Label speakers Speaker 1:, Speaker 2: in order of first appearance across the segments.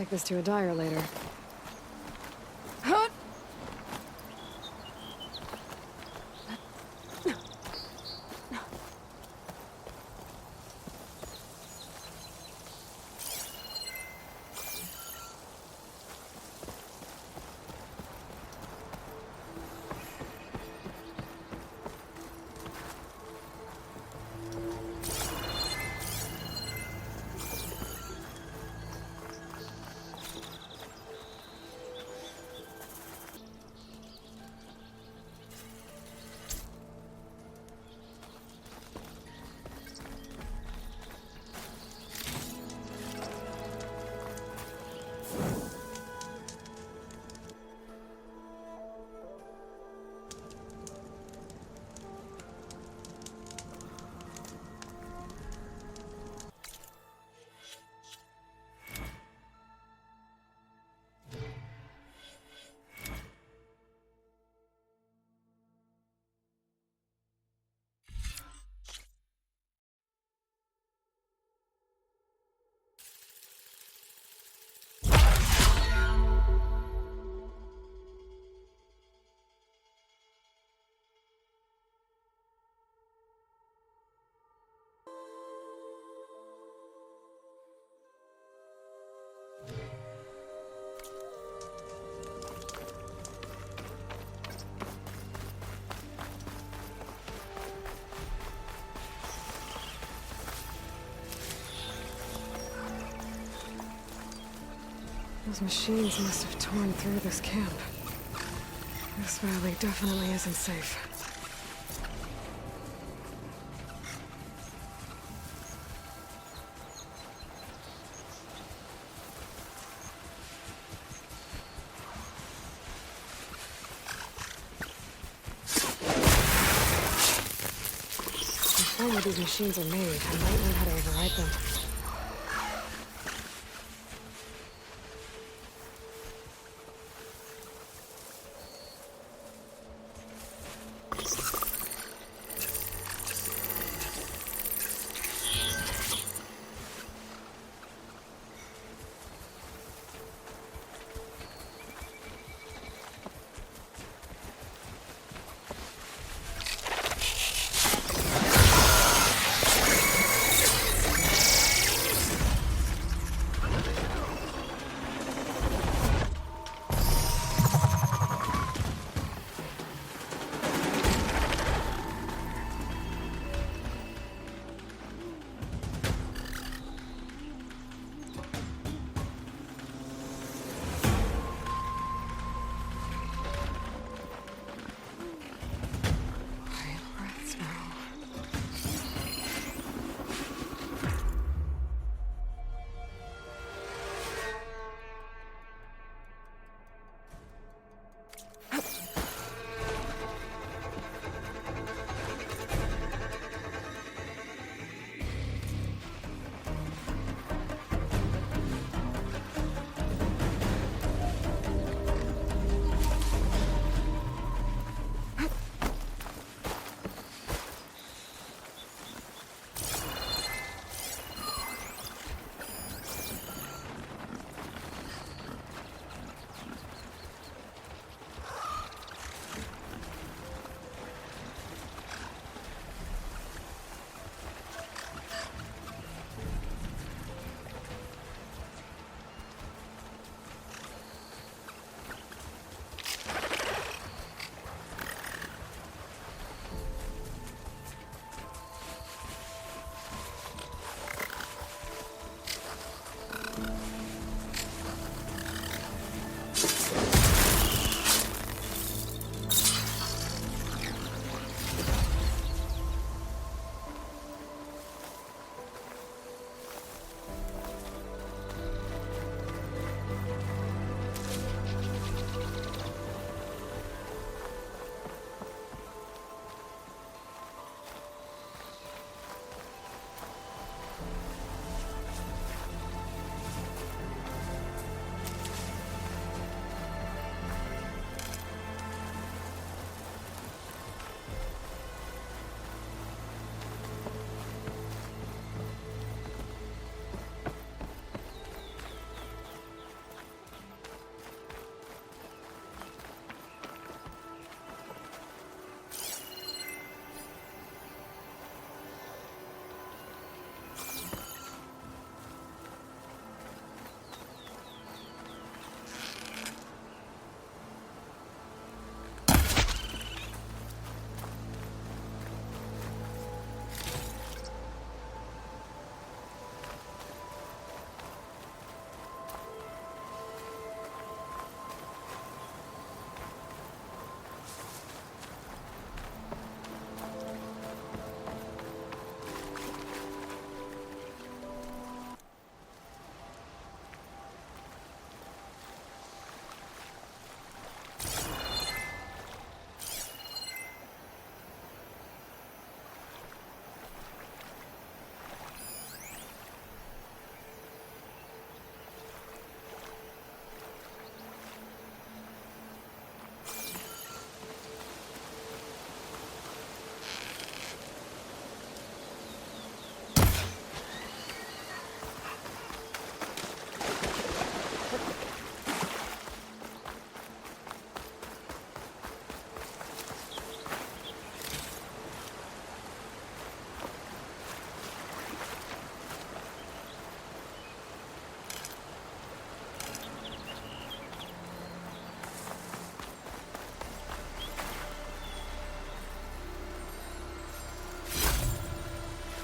Speaker 1: take this to a dyer later. Those machines must have torn through this camp. This valley definitely isn't safe. To find where these machines are made, I might learn how to override them.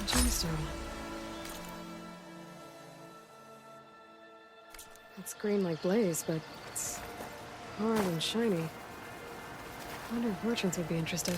Speaker 1: gemstone. It's green like blaze, but it's hard and shiny. I wonder if merchants would be interested.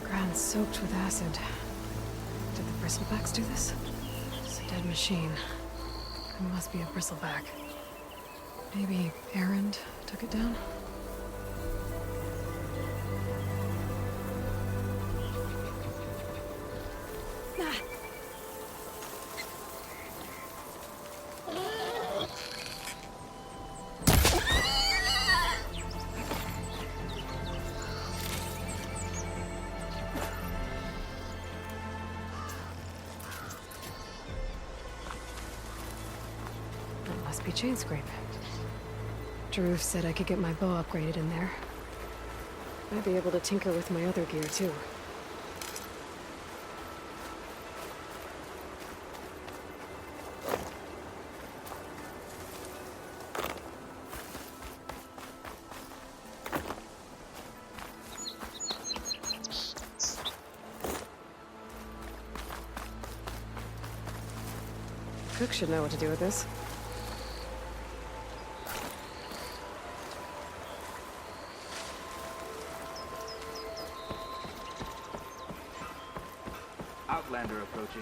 Speaker 1: Ground soaked with acid. Did the bristlebacks do this? It's a dead machine. It must be a bristleback. Maybe Erend took it down? Must be chain scrape. Drew said I could get my bow upgraded in there. Might be able to tinker with my other gear, too. Cook should know what to do with this.
Speaker 2: Outlander approaching.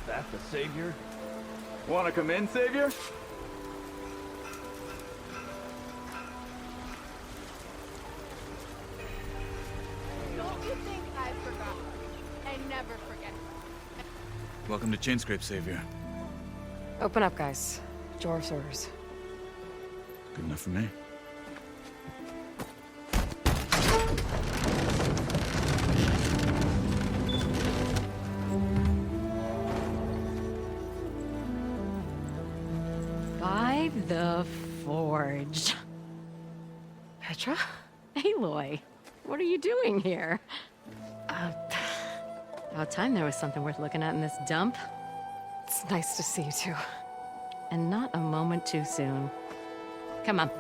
Speaker 2: That the Savior? Wanna come in, Savior?
Speaker 3: Don't you think I forgot? I never forget.
Speaker 2: Welcome to Chainscrape, Savior.
Speaker 1: Open up, guys. Jor's orders.
Speaker 2: Good enough for me.
Speaker 4: By the Forge.
Speaker 1: Petra?
Speaker 4: Aloy, what are you doing here? About time there was something worth looking at in this dump.
Speaker 1: It's nice to see you, too.
Speaker 4: And not a moment too soon. Come on.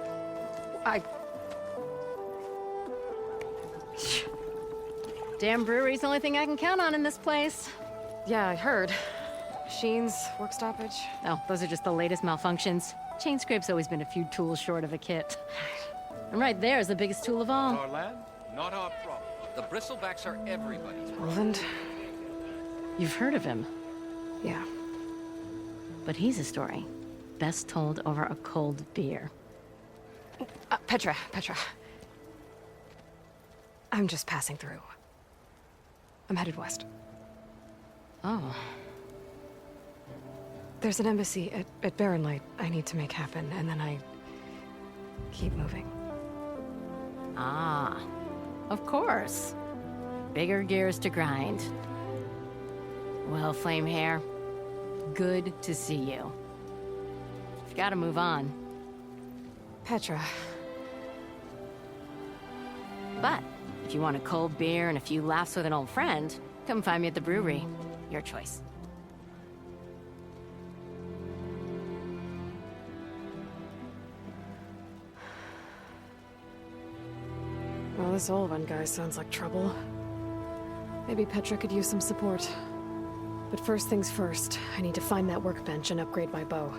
Speaker 4: Damn brewery's the only thing I can count on in this place.
Speaker 1: Yeah, I heard. Machines, work stoppage.
Speaker 4: Oh, those are just the latest malfunctions. Chain scrape's always been a few tools short of a kit. And right there is the biggest tool of all.
Speaker 5: Our land, not our problem. The bristlebacks are everybody's problem.
Speaker 1: Roland?
Speaker 4: You've heard of him,
Speaker 1: Yeah.
Speaker 4: but he's a story best told over a cold beer.
Speaker 1: Petra. I'm just passing through. I'm headed west.
Speaker 4: Oh,
Speaker 1: There's an embassy at Barrenlight I need to make happen, and then I keep moving.
Speaker 4: ah, of course. Bigger gears to grind. Well, Flamehair, good to see you. You've got to move on.
Speaker 1: Petra.
Speaker 4: But if you want a cold beer and a few laughs with an old friend, come find me at the brewery. Your choice.
Speaker 1: Well, this Olvan guy sounds like trouble. Maybe Petra could use some support. But first things first, I need to find that workbench and upgrade my bow.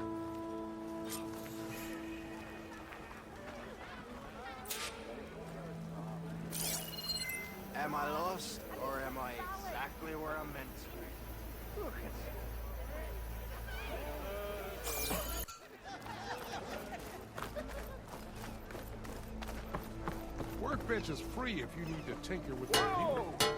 Speaker 6: Am I lost, or am I exactly where I'm meant to be? Look
Speaker 7: Workbench is free if you need to tinker with your unit.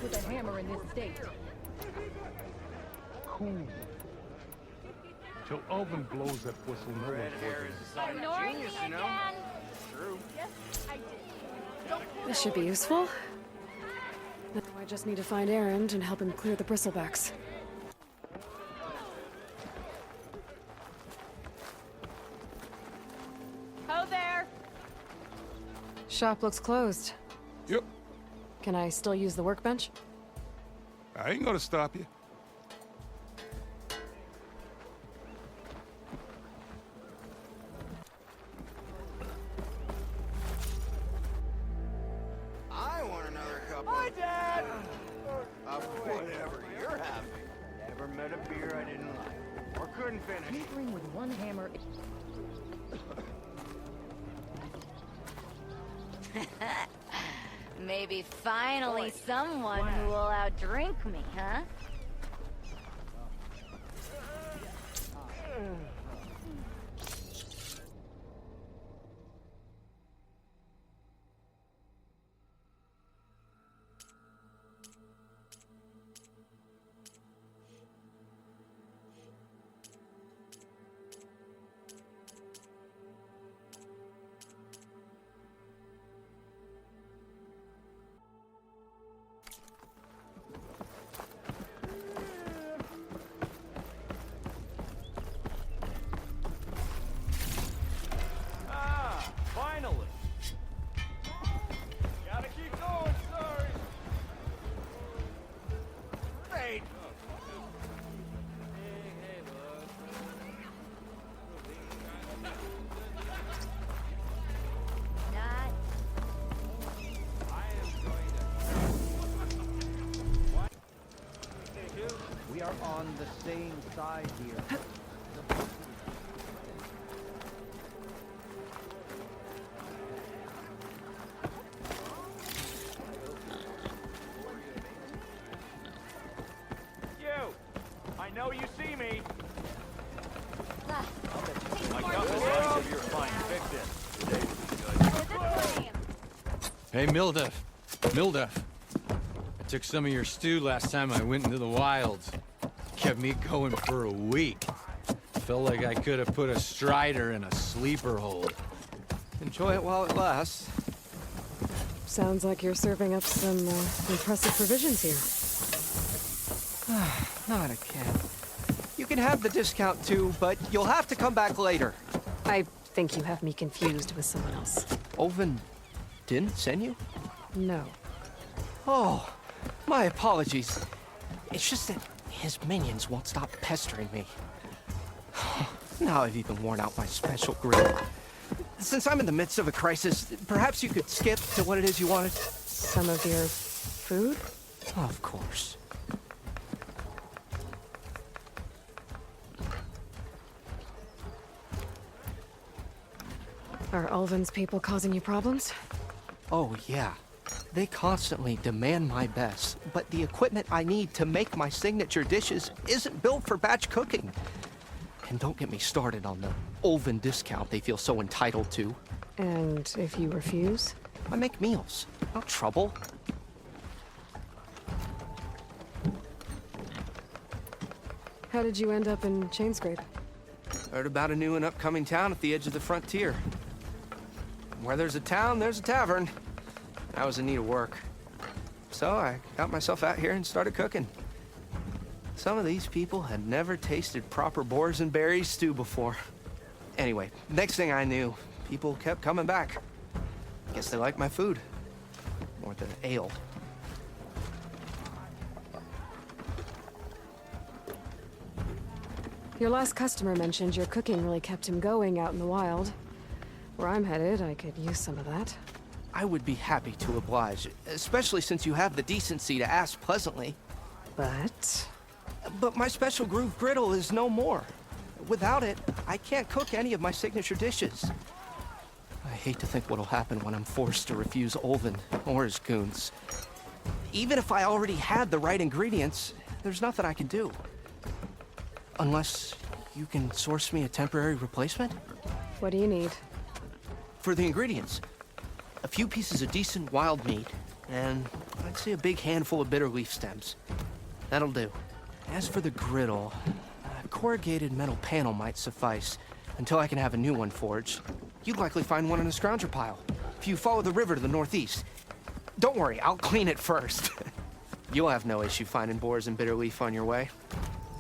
Speaker 8: With a hammer in this state.
Speaker 7: Cool. Till Alvin blows that whistle, no
Speaker 6: Red
Speaker 7: one's
Speaker 6: hair
Speaker 7: working.
Speaker 6: is a sign of genius, you know? True.
Speaker 3: Yes, I did.
Speaker 1: This should be useful. Now I just need to find Erend and help him clear the bristlebacks.
Speaker 3: Ho there!
Speaker 1: Shop looks closed.
Speaker 7: Yep,
Speaker 1: Can I still use the workbench?
Speaker 7: I ain't gonna stop you.
Speaker 6: I want another cup. Hi, Dad! Of whatever you're having. Never met a beer I didn't like. Or couldn't finish.
Speaker 8: Tinkering with one hammer.
Speaker 4: Maybe finally someone who will outdrink me, huh?
Speaker 2: Finally! Gotta keep going, sorry! Great!
Speaker 4: Not
Speaker 9: We are on the same side here.
Speaker 2: You! I know you see me!
Speaker 4: Ah,
Speaker 2: My gun is ready if you're fine. Fix it.
Speaker 10: Hey, Mildef. Mildef. I took some of your stew last time I went into the wilds. Kept me going for a week. Felt like I could have put a strider in a sleeper hold.
Speaker 6: Enjoy it while it lasts.
Speaker 1: Sounds like you're serving up some impressive provisions here.
Speaker 6: Not again. You can have the discount too, but you'll have to come back later.
Speaker 1: I think you have me confused with someone else.
Speaker 6: Oven didn't send you?
Speaker 1: No.
Speaker 6: Oh, my apologies. It's just that his minions won't stop pestering me. Now I've even worn out my special grill. Since I'm in the midst of a crisis, perhaps you could skip to what it is you wanted?
Speaker 1: Some of your food?
Speaker 6: Of course.
Speaker 1: Are Ulvin's people causing you problems?
Speaker 6: Oh, yeah. They constantly demand my best, but the equipment I need to make my signature dishes isn't built for batch cooking. And don't get me started on the Ulvin discount they feel so entitled to.
Speaker 1: And if you refuse?
Speaker 6: I make meals, not trouble.
Speaker 1: How did you end up in Chainscrape?
Speaker 6: Heard about a new and upcoming town at the edge of the frontier. Where there's a town, there's a tavern. I was in need of work. So I got myself out here and started cooking. Some of these people had never tasted proper boars and berries stew before. Anyway, next thing I knew, people kept coming back. Guess they liked my food. Or the ale.
Speaker 1: Your last customer mentioned your cooking really kept him going out in the wild. Where I'm headed, I could use some of that.
Speaker 6: I would be happy to oblige, especially since you have the decency to ask pleasantly.
Speaker 1: But
Speaker 6: my special groove griddle is no more. Without it, I can't cook any of my signature dishes. I hate to think what'll happen when I'm forced to refuse Ulvin or his goons. Even if I already had the right ingredients, there's nothing I can do. Unless you can source me a temporary replacement?
Speaker 1: what do you need?
Speaker 6: For the ingredients, a few pieces of decent wild meat, and I'd say a big handful of bitter leaf stems. That'll do. As for the griddle, a corrugated metal panel might suffice until I can have a new one forged. You'd likely find one in a scrounger pile if you follow the river to the northeast. Don't worry, I'll clean it first. You'll have no issue finding boars and bitter leaf on your way.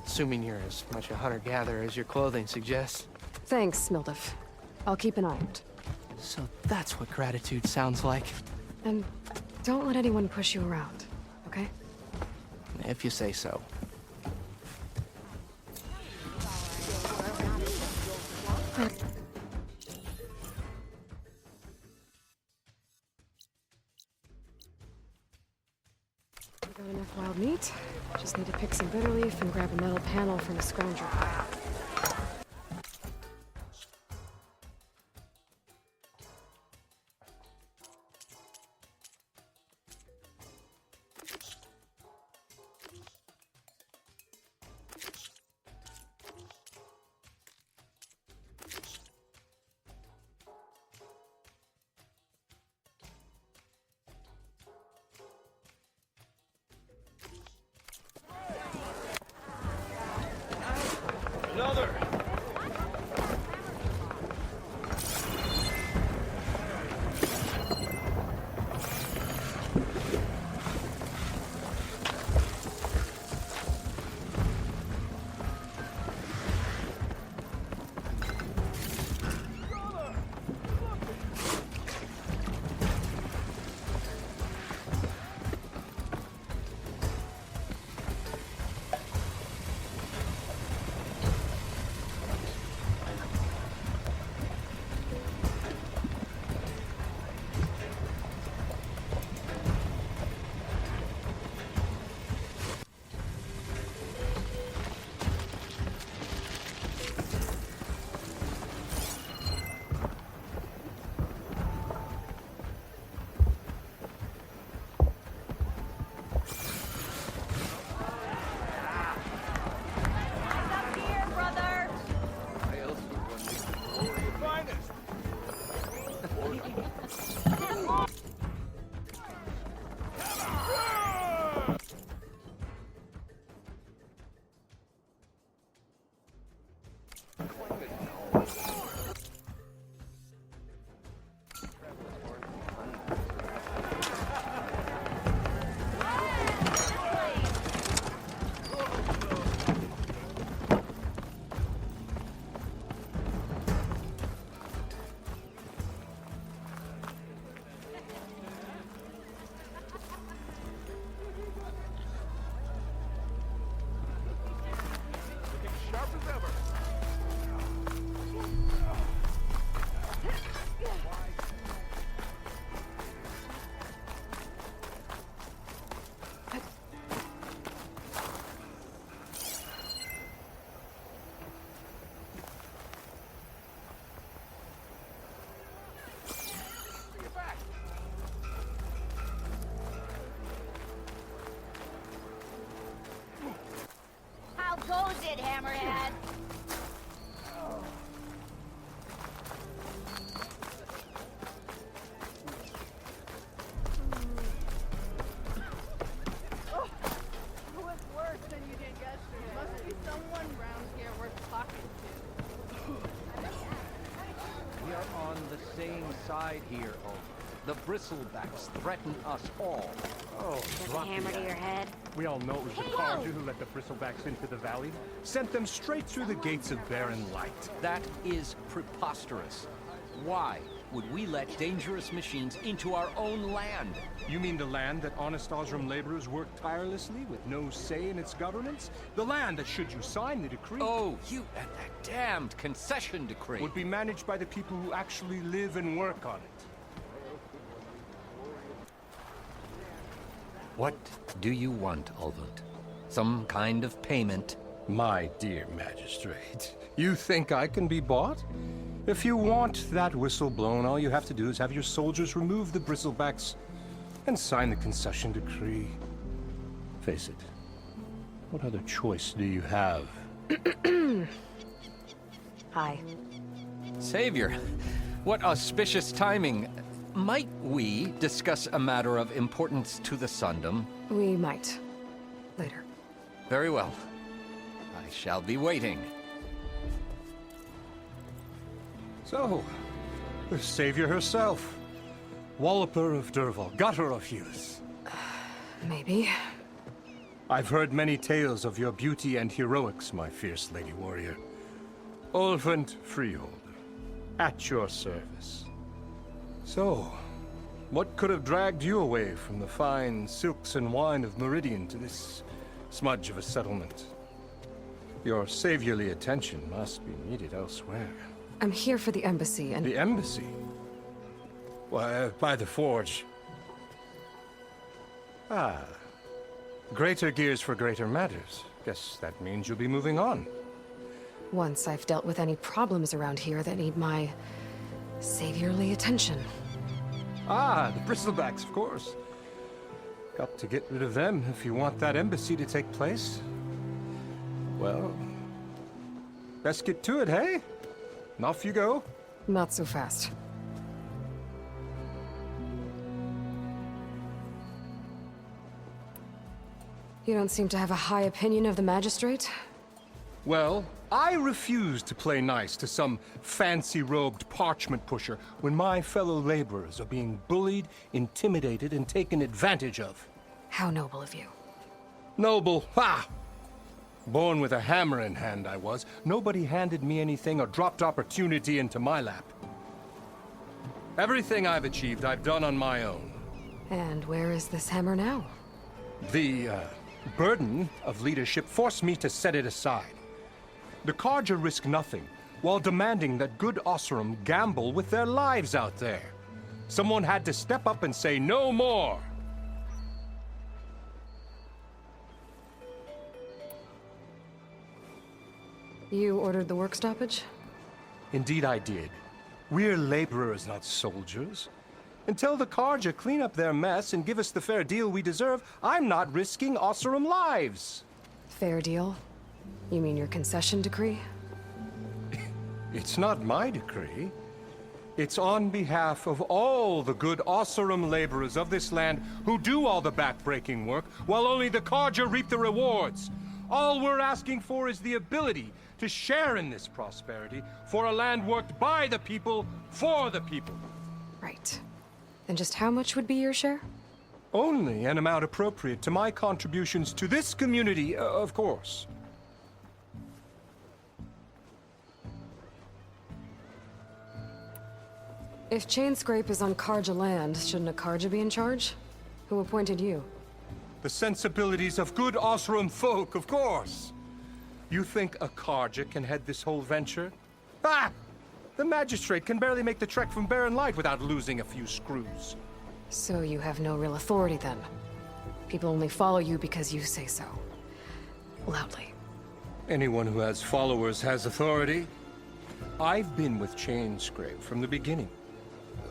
Speaker 6: Assuming you're as much a hunter-gatherer as your clothing suggests.
Speaker 1: Thanks, Mildef. I'll keep an eye out.
Speaker 6: So that's what gratitude sounds like.
Speaker 1: And don't let anyone push you around, okay?
Speaker 6: If you say so.
Speaker 1: Got enough wild meat. Just need to pick some bitter leaf and grab a metal panel from a scrounger pile.
Speaker 3: it, Hammerhead! You was worse than you did yesterday. Must be someone round here worth talking to.
Speaker 9: We are on the same side here, Owen.
Speaker 5: The bristlebacks threaten us all.
Speaker 7: Oh, drop
Speaker 4: Hammer to your head.
Speaker 7: We all know it was the Carja who let the bristlebacks into the valley. Sent them straight through the gates of Barren Light.
Speaker 5: That is preposterous. Why would we let dangerous machines into our own land?
Speaker 7: You mean the land that honest Osram laborers work tirelessly with no say in its governance? The land that, should you sign the decree,
Speaker 5: Oh, you and that damned concession decree.
Speaker 7: would be managed by the people who actually live and work on it.
Speaker 5: What do you want, Ulvund? Some kind of payment?
Speaker 7: My dear magistrate, you think I can be bought? If you want that whistle blown, all you have to do is have your soldiers remove the bristlebacks and sign the concession decree. Face it, what other choice do you have?
Speaker 1: Hi.
Speaker 5: Savior, what auspicious timing. Might we discuss a matter of importance to the Sundom?
Speaker 1: We might. Later.
Speaker 5: Very well. I shall be waiting.
Speaker 7: So, the savior herself. Walloper of Derval, gutter of youth.
Speaker 1: Maybe.
Speaker 7: I've heard many tales of your beauty and heroics, my fierce lady warrior. Ulvund Freeholder, at your service. So, what could have dragged you away from the fine silks and wine of Meridian to this smudge of a settlement? Your saviorly attention must be needed elsewhere.
Speaker 1: I'm here for the embassy and...
Speaker 7: The embassy? Why, by the forge. Ah. Greater gears for greater matters. Guess that means you'll be moving on.
Speaker 1: Once I've dealt with any problems around here that need my saviorly attention.
Speaker 7: Ah, the bristlebacks, of course. Got to get rid of them if you want that embassy to take place. Well, best get to it, hey? And off you go.
Speaker 1: Not so fast. You don't seem to have a high opinion of the magistrate?
Speaker 7: Well, I refuse to play nice to some fancy-robed parchment pusher when my fellow laborers are being bullied, intimidated, and taken advantage of.
Speaker 1: How noble of you.
Speaker 7: Noble, ha! Born with a hammer in hand, I was. Nobody handed me anything or dropped opportunity into my lap. Everything I've achieved, I've done on my own.
Speaker 1: And where is this hammer now?
Speaker 7: The, burden of leadership forced me to set it aside. The Carja risk nothing, while demanding that good Osram gamble with their lives out there. Someone had to step up and say no more.
Speaker 1: You ordered the work stoppage?
Speaker 7: Indeed I did. We're laborers, not soldiers. Until the Carja clean up their mess and give us the fair deal we deserve, I'm not risking Osram lives.
Speaker 1: Fair deal? You mean your concession decree?
Speaker 7: It's not my decree. It's on behalf of all the good Osram laborers of this land who do all the backbreaking work, while only the Carja reap the rewards. All we're asking for is the ability to share in this prosperity for a land worked by the people, for the people.
Speaker 1: Right. And just how much would be your share?
Speaker 7: Only an amount appropriate to my contributions to this community, of course.
Speaker 1: If Chainscrape is on Carja land, shouldn't a Carja be in charge? Who appointed you?
Speaker 7: The sensibilities of good Osram folk, of course. You think a Carja can head this whole venture? Ah! The magistrate can barely make the trek from Barren Light without losing a few screws.
Speaker 1: So you have no real authority then? People only follow you because you say so. Loudly.
Speaker 7: Anyone who has followers has authority. I've been with Chainscrape from the beginning.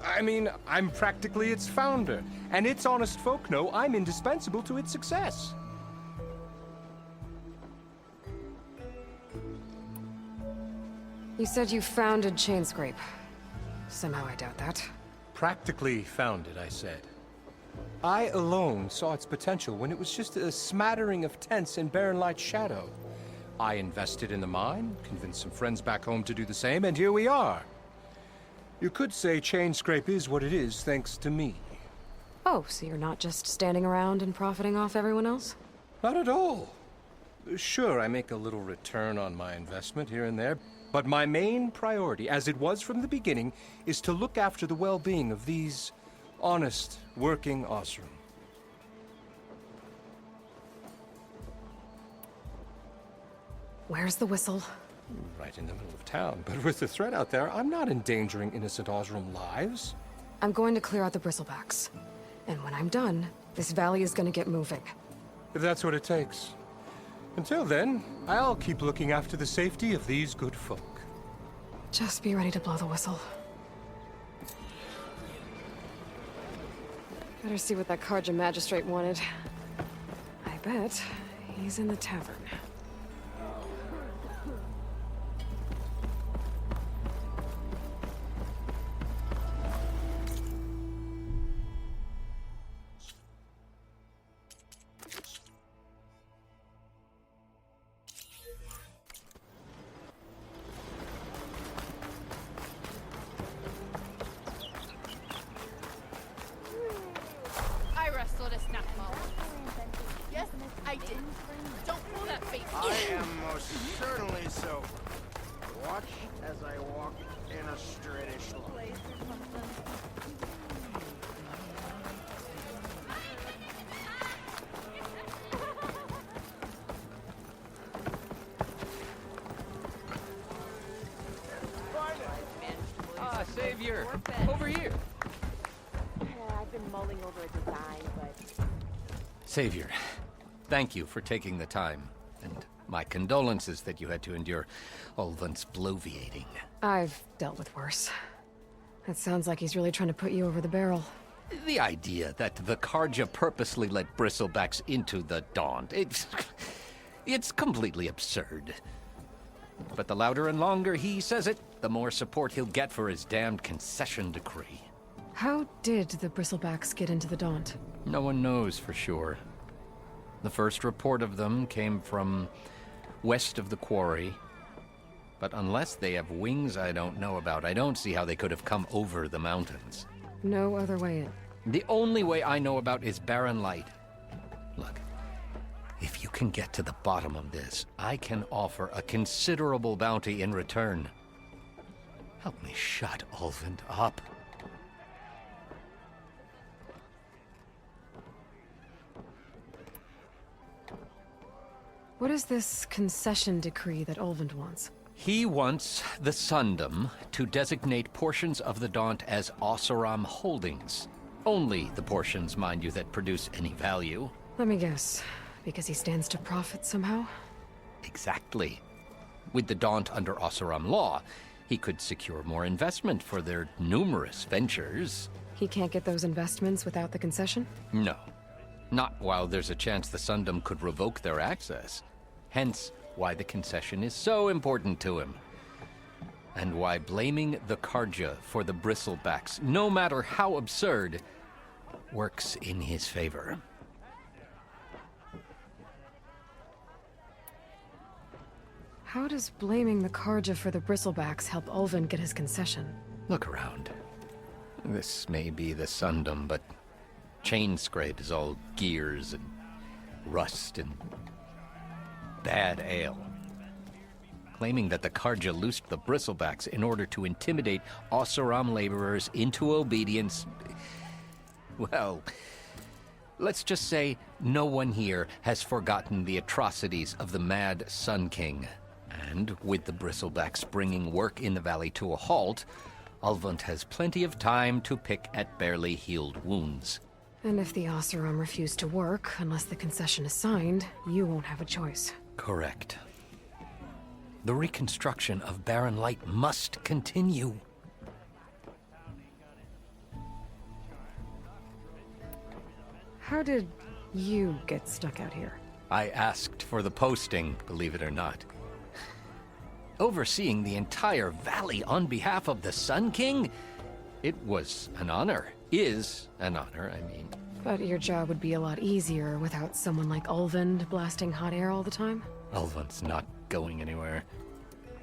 Speaker 7: I mean, I'm practically its founder, and its honest folk know I'm indispensable to its success.
Speaker 1: You said you founded Chainscrape. Somehow I doubt that.
Speaker 7: Practically founded, I said. I alone saw its potential when it was just a smattering of tents in Barren Light's shadow. I invested in the mine, convinced some friends back home to do the same, and here we are. You could say Chainscrape is what it is thanks to me.
Speaker 1: Oh, so you're not just standing around and profiting off everyone else?
Speaker 7: Not at all. Sure, I make a little return on my investment here and there, but my main priority, as it was from the beginning, is to look after the well-being of these honest, working Osram.
Speaker 1: Where's the whistle?
Speaker 7: Right in the middle of town, but with the threat out there, I'm not endangering innocent Osram lives.
Speaker 1: I'm going to clear out the bristlebacks. And when I'm done, this valley is going to get moving.
Speaker 7: If that's what it takes. Until then, I'll keep looking after the safety of these good folk.
Speaker 1: Just be ready to blow the whistle. Better see what that Karja magistrate wanted. I bet he's in the tavern.
Speaker 3: I wrestled a snack mall. Yes, I did. Don't pull that face.
Speaker 11: I am most certainly so. Watch as I walk in a straightish line.
Speaker 5: Ah, Savior! Over here!
Speaker 8: I've been mulling over a design, but...
Speaker 5: Savior, thank you for taking the time, and my condolences that you had to endure Ulvund's bloviating.
Speaker 1: I've dealt with worse. It sounds like he's really trying to put you over the barrel.
Speaker 5: The idea that the Karja purposely let bristlebacks into the Daunt, it's completely absurd. But the louder and longer he says it, the more support he'll get for his damned concession decree.
Speaker 1: How did the bristlebacks get into the Daunt?
Speaker 5: No one knows for sure. The first report of them came from west of the quarry. But unless they have wings I don't know about, I don't see how they could have come over the mountains.
Speaker 1: No other way in.
Speaker 5: The only way I know about is Barren Light. Look, if you can get to the bottom of this, I can offer a considerable bounty in return. Help me shut Ulvund up.
Speaker 1: What is this concession decree that Ulvund wants?
Speaker 5: He wants the Sundom to designate portions of the Daunt as Oseram holdings. Only the portions, mind you, that produce any value.
Speaker 1: Let me guess. Because he stands to profit somehow?
Speaker 5: Exactly. With the Daunt under Oseram law, he could secure more investment for their numerous ventures.
Speaker 1: He can't get those investments without the concession?
Speaker 5: No. Not while there's a chance the Sundom could revoke their access. Hence, why the concession is so important to him. And why blaming the Karja for the bristlebacks, no matter how absurd, works in his favor.
Speaker 1: How does blaming the Karja for the bristlebacks help Ulvund get his concession?
Speaker 5: Look around. This may be the Sundom, but Chainscrape is all gears and rust and bad ale. Claiming that the Karja loosed the bristlebacks in order to intimidate Oseram laborers into obedience. Well, let's just say no one here has forgotten the atrocities of the Mad Sun King. And with the bristlebacks bringing work in the valley to a halt, Ulvund has plenty of time to pick at barely healed wounds.
Speaker 1: And if the Oseram refuse to work, unless the concession is signed, you won't have a choice.
Speaker 5: Correct. The reconstruction of Barren Light must continue.
Speaker 1: How did you get stuck out here?
Speaker 5: I asked for the posting, believe it or not. overseeing the entire valley on behalf of the Sun King, it was an honor. Is an honor, I mean.
Speaker 1: But your job would be a lot easier without someone like Ulvund blasting hot air all the time?
Speaker 5: Ulvund's not going anywhere.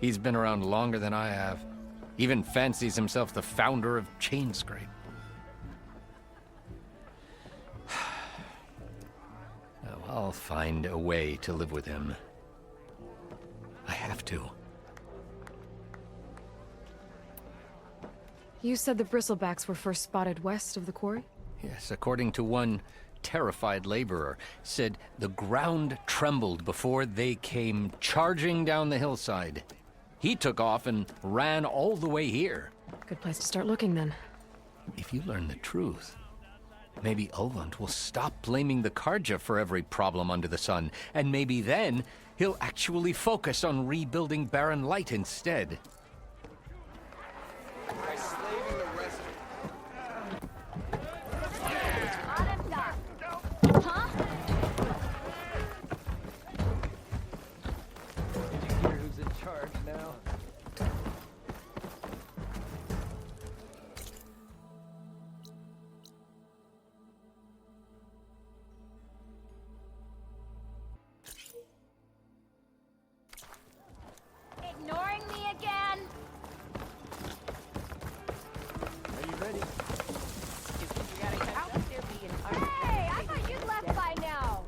Speaker 5: He's been around longer than I have. Even fancies himself the founder of Chainscrape. Oh, I'll find a way to live with him. I have to.
Speaker 1: You said the bristlebacks were first spotted west of the quarry?
Speaker 5: Yes, according to one terrified laborer, said the ground trembled before they came charging down the hillside. He took off and ran all the way here.
Speaker 1: Good place to start looking, then.
Speaker 5: If you learn the truth, maybe Ulvund will stop blaming the Karja for every problem under the sun, and maybe then he'll actually focus on rebuilding Barren Light instead.
Speaker 12: Ignoring me again?
Speaker 9: Are you ready?
Speaker 12: Hey, I thought you'd left by now.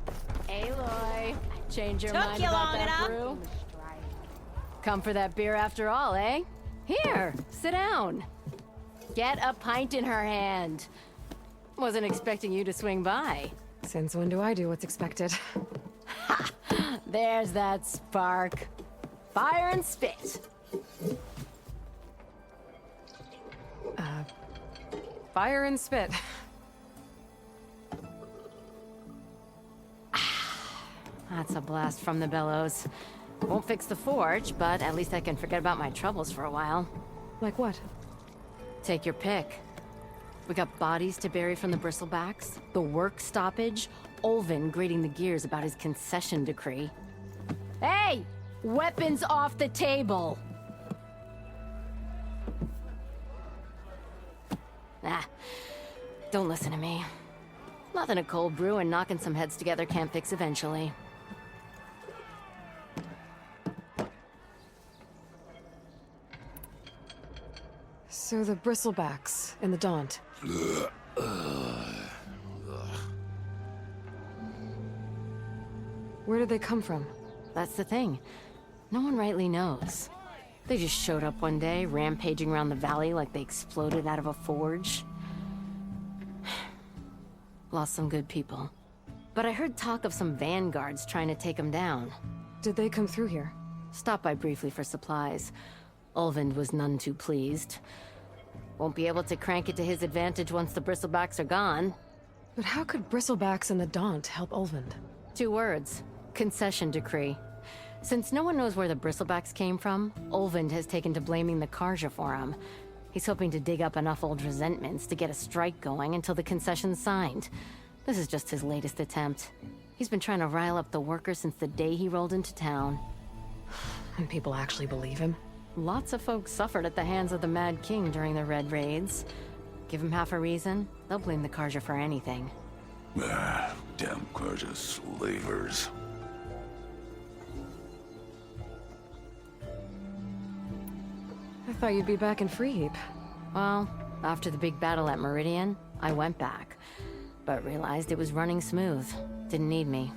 Speaker 4: Aloy, change your
Speaker 12: Took
Speaker 4: mind
Speaker 12: you
Speaker 4: about
Speaker 12: long
Speaker 4: that
Speaker 12: enough.
Speaker 4: brew? Come for that beer after all, eh? Here, sit down. Get a pint in her hand. Wasn't expecting you to swing by.
Speaker 1: Since when do I do what's expected?
Speaker 4: There's that spark. Fire and spit.
Speaker 1: Fire and spit.
Speaker 4: That's a blast from the bellows. Won't fix the forge, but at least I can forget about my troubles for a while.
Speaker 1: Like what?
Speaker 4: Take your pick. We got bodies to bury from the bristlebacks, the work stoppage, Ulvund grating the gears about his concession decree. Hey! Weapons off the table! Ah, don't listen to me. Nothing a cold brew and knocking some heads together can't fix eventually.
Speaker 1: So the bristlebacks in the Daunt. Where did they come from?
Speaker 4: That's the thing. No one rightly knows. They just showed up one day, rampaging around the valley like they exploded out of a forge. Lost some good people. But I heard talk of some vanguards trying to take them down.
Speaker 1: Did they come through here?
Speaker 4: Stopped by briefly for supplies. Ulvund was none too pleased. Won't be able to crank it to his advantage once the bristlebacks are gone.
Speaker 1: But how could bristlebacks and the Daunt help Ulvund?
Speaker 4: 2 words. Concession decree. Since no one knows where the bristlebacks came from, Ulvund has taken to blaming the Karja for him. He's hoping to dig up enough old resentments to get a strike going until the concession's signed. This is just his latest attempt. He's been trying to rile up the workers since the day he rolled into town.
Speaker 1: And people actually believe him?
Speaker 4: Lots of folks suffered at the hands of the Mad King during the Red Raids. Give him half a reason, they'll blame the Karja for anything.
Speaker 13: Ah, damn Karja slavers.
Speaker 1: I thought you'd be back in Freeheap.
Speaker 4: Well, after the big battle at Meridian, I went back. But realized it was running smooth. Didn't need me.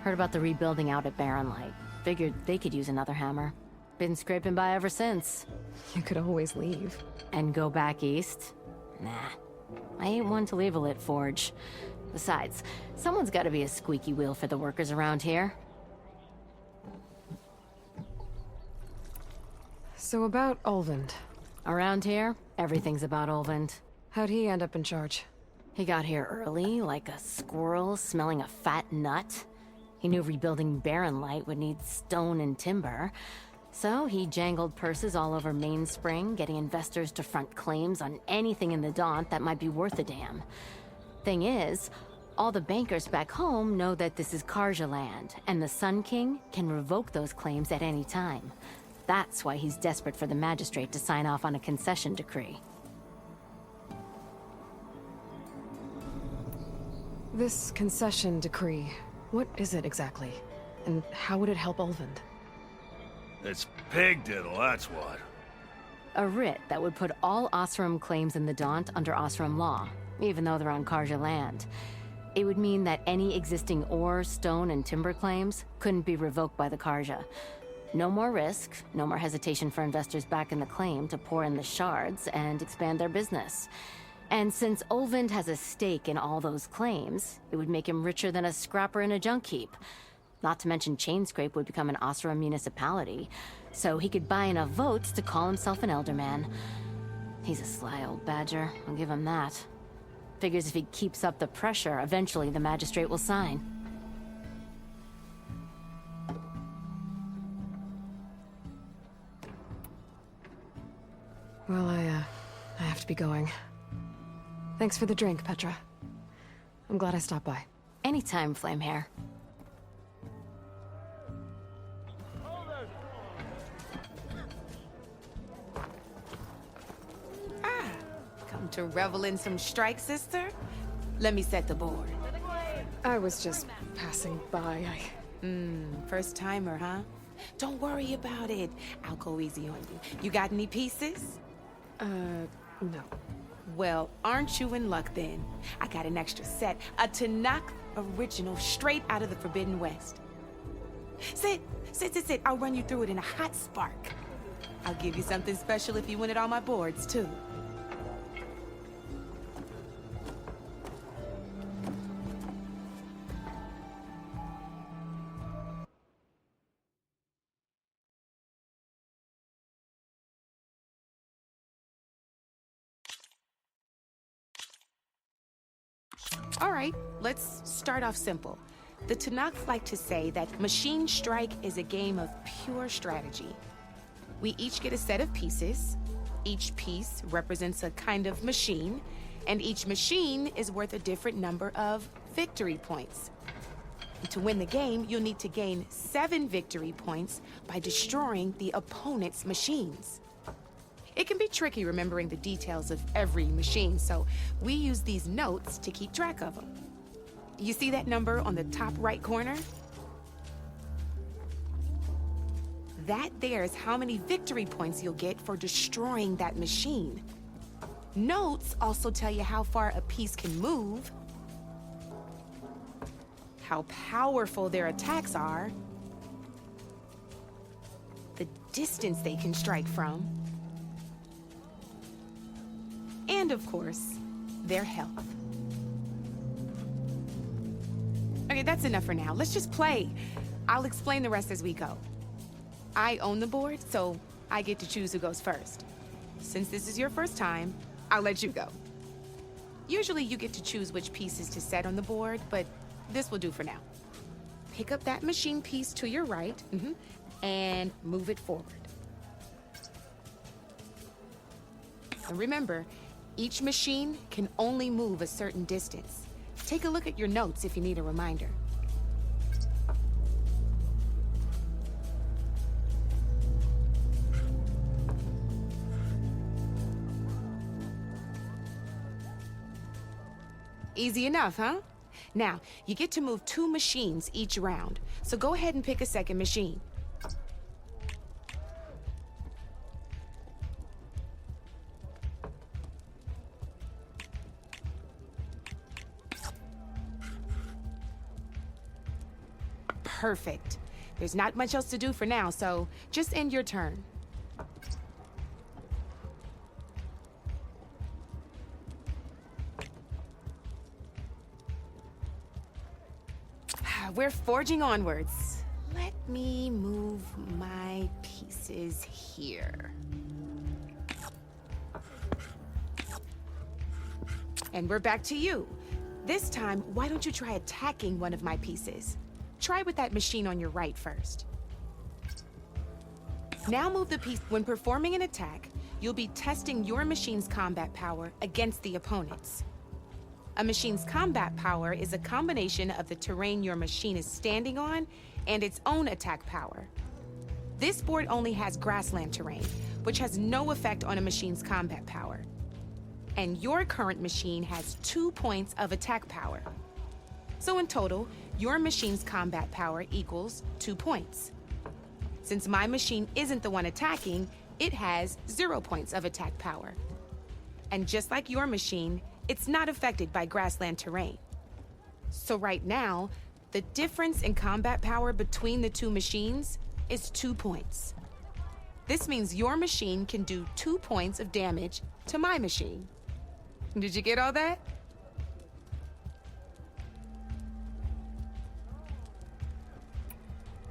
Speaker 4: Heard about the rebuilding out at Barren Light. Figured they could use another hammer. Been scraping by ever since.
Speaker 1: You could always leave.
Speaker 4: And go back east? Nah. I ain't one to leave a lit forge. Besides, someone's gotta be a squeaky wheel for the workers around here.
Speaker 1: So about Ulvund.
Speaker 4: Around here, everything's about Ulvund.
Speaker 1: How'd he end up in charge?
Speaker 4: He got here early, like a squirrel smelling a fat nut. He knew rebuilding Barren Light would need stone and timber. So he jangled purses all over Mainspring, getting investors to front claims on anything in the Daunt that might be worth a damn. Thing is, all the bankers back home know that this is Karja land, and the Sun King can revoke those claims at any time. That's why he's desperate for the magistrate to sign off on a concession decree.
Speaker 1: This concession decree, what is it exactly? And how would it help Ulvund?
Speaker 13: It's pig diddle, that's what.
Speaker 4: A writ that would put all Osram claims in the Daunt under Osram law, even though they're on Karja land. It would mean that any existing ore, stone, and timber claims couldn't be revoked by the Karja. No more risk, no more hesitation for investors back in the claim to pour in the shards and expand their business. And since Ulvund has a stake in all those claims, it would make him richer than a scrapper in a junk heap. Not to mention Chainscrape would become an Osram municipality, so he could buy enough votes to call himself an elderman. He's a sly old badger, I'll give him that. Figures if he keeps up the pressure, eventually the magistrate will sign.
Speaker 1: Well, I have to be going. Thanks for the drink, Petra. I'm glad I stopped by.
Speaker 4: Anytime, Flamehair.
Speaker 14: Come to revel in some strike, sister? Let me set the board.
Speaker 1: I was just passing by.
Speaker 14: First timer, huh? Don't worry about it. I'll go easy on you. You got any pieces?
Speaker 1: No.
Speaker 14: Well, aren't you in luck then? I got an extra set, a Tanakh original straight out of the Forbidden West. Sit. I'll run you through it in a hot spark. I'll give you something special if you win at all my boards, too. All right, let's start off simple. The Tanakh like to say that Machine Strike is a game of pure strategy. We each get a set of pieces. Each piece represents a kind of machine, and each machine is worth a different number of victory points. And to win the game, you'll need to gain 7 victory points by destroying the opponent's machines. It can be tricky remembering the details of every machine, so we use these notes to keep track of them. You see that number on the top right corner? That there is how many victory points you'll get for destroying that machine. Notes also tell you how far a piece can move, how powerful their attacks are, the distance they can strike from, and of course, their health. Okay, that's enough for now. Let's just play. I'll explain the rest as we go. I own the board, so I get to choose who goes first. Since this is your first time, I'll let you go. Usually you get to choose which pieces to set on the board, but this will do for now. Pick up that machine piece to your right, and move it forward. And remember, each machine can only move a certain distance. Take a look at your notes if you need a reminder. Easy enough, huh? Now, you get to move 2 machines each round, so go ahead and pick a second machine. Perfect. There's not much else to do for now, so just end your turn. We're forging onwards. Let me move my pieces here. And we're back to you. This time, why don't you try attacking one of my pieces? Try with that machine on your right first. Now move the piece. When performing an attack, you'll be testing your machine's combat power against the opponent's. A machine's combat power is a combination of the terrain your machine is standing on and its own attack power. This board only has grassland terrain, which has no effect on a machine's combat power. And your current machine has 2 points of attack power. So in total, your machine's combat power equals 2 points. Since my machine isn't the one attacking, it has 0 points of attack power. And just like your machine, it's not affected by grassland terrain. So right now, the difference in combat power between the two machines is 2 points. This means your machine can do 2 points of damage to my machine. Did you get all that?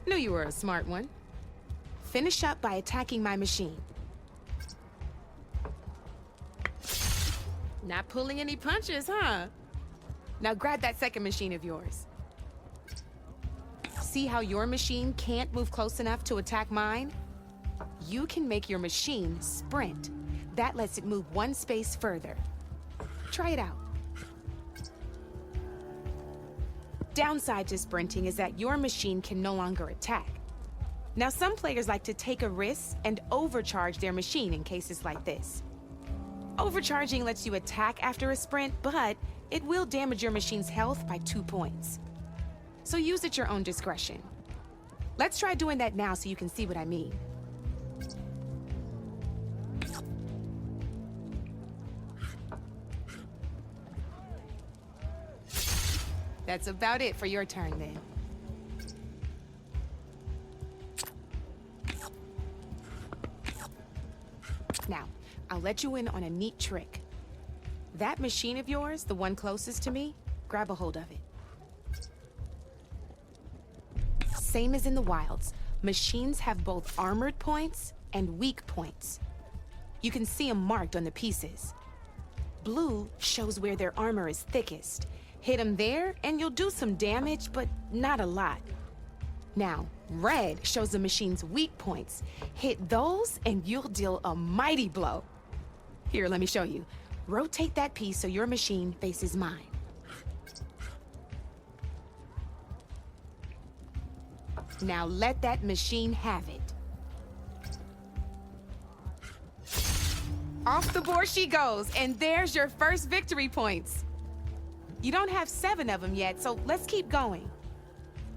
Speaker 14: Knew you were a smart one. Finish up by attacking my machine. Not pulling any punches, huh? Now grab that second machine of yours. See how your machine can't move close enough to attack mine? You can make your machine sprint. That lets it move 1 space further. Try it out. Downside to sprinting is that your machine can no longer attack. Now, some players like to take a risk and overcharge their machine in cases like this. Overcharging lets you attack after a sprint, but it will damage your machine's health by 2 points. So use at your own discretion. Let's try doing that now so you can see what I mean. That's about it for your turn, then. Now, I'll let you in on a neat trick. That machine of yours, the one closest to me, grab a hold of it. Same as in the wilds, machines have both armored points and weak points. You can see them marked on the pieces. Blue shows where their armor is thickest. Hit them there, and you'll do some damage, but not a lot. Now, red shows the machine's weak points. Hit those, and you'll deal a mighty blow. Here, let me show you. Rotate that piece so your machine faces mine. Now let that machine have it. Off the board she goes, and there's your first victory points. You don't have 7 of them yet, so let's keep going.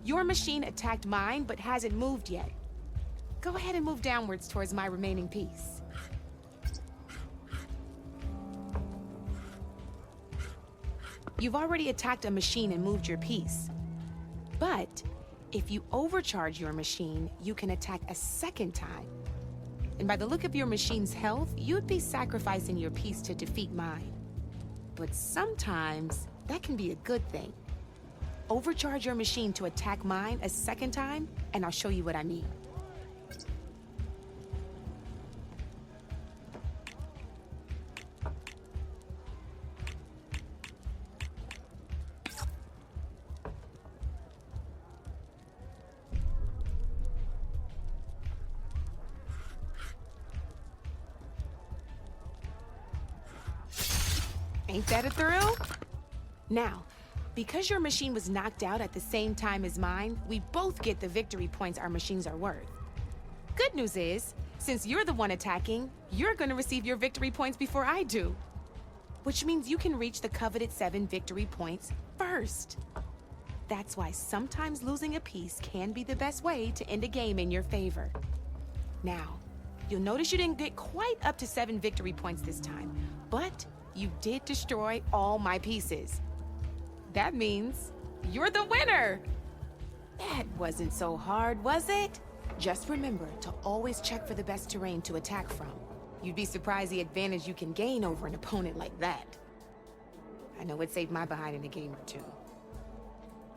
Speaker 14: Your machine attacked mine, but hasn't moved yet. Go ahead and move downwards towards my remaining piece. You've already attacked a machine and moved your piece. But if you overcharge your machine, you can attack a second time. And by the look of your machine's health, you'd be sacrificing your piece to defeat mine. But sometimes, that can be a good thing. Overcharge your machine to attack mine a second time, and I'll show you what I mean. Ain't that a thrill? Now, because your machine was knocked out at the same time as mine, we both get the victory points our machines are worth. Good news is, since you're the one attacking, you're gonna receive your victory points before I do. Which means you can reach the coveted 7 victory points first. That's why sometimes losing a piece can be the best way to end a game in your favor. Now, you'll notice you didn't get quite up to 7 victory points this time, but you did destroy all my pieces. That means you're the winner! That wasn't so hard, was it? Just remember to always check for the best terrain to attack from. You'd be surprised the advantage you can gain over an opponent like that. I know it saved my behind in a game or two.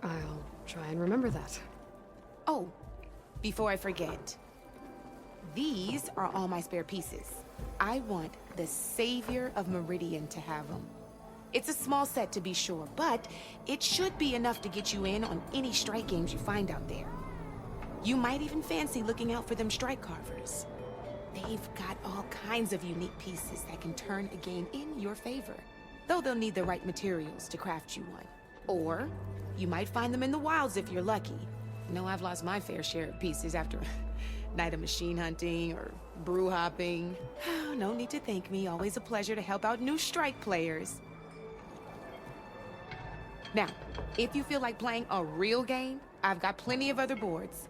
Speaker 1: I'll try and remember that.
Speaker 14: Oh, before I forget, these are all my spare pieces. I want the Savior of Meridian to have them. It's a small set to be sure, but it should be enough to get you in on any strike games you find out there. You might even fancy looking out for them strike carvers. They've got all kinds of unique pieces that can turn a game in your favor, though they'll need the right materials to craft you one. Or you might find them in the wilds if you're lucky. You know, I've lost my fair share of pieces after night of machine hunting or brew hopping. No need to thank me. Always a pleasure to help out new strike players. Now, if you feel like playing a real game, I've got plenty of other boards.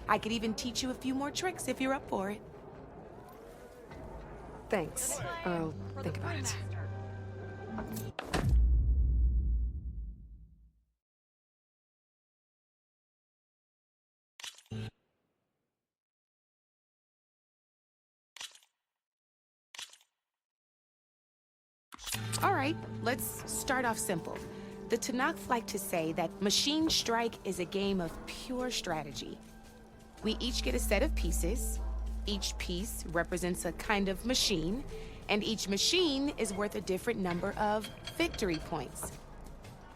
Speaker 14: I could even teach you a few more tricks if you're up for it.
Speaker 1: Thanks. I'll think about it.
Speaker 14: All right, let's start off simple. The Tanakh like to say that Machine Strike is a game of pure strategy. We each get a set of pieces. Each piece represents a kind of machine, and each machine is worth a different number of victory points.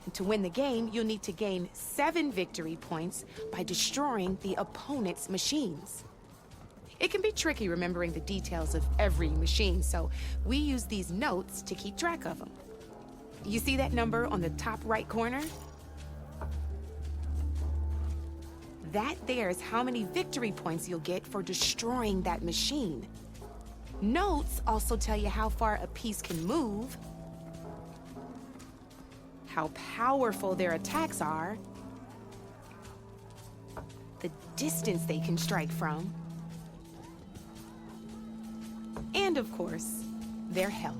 Speaker 14: And to win the game, you'll need to gain 7 victory points by destroying the opponent's machines. It can be tricky remembering the details of every machine, so we use these notes to keep track of them. You see that number on the top right corner? That there is how many victory points you'll get for destroying that machine. Notes also tell you how far a piece can move, how powerful their attacks are, the distance they can strike from, and of course, their health.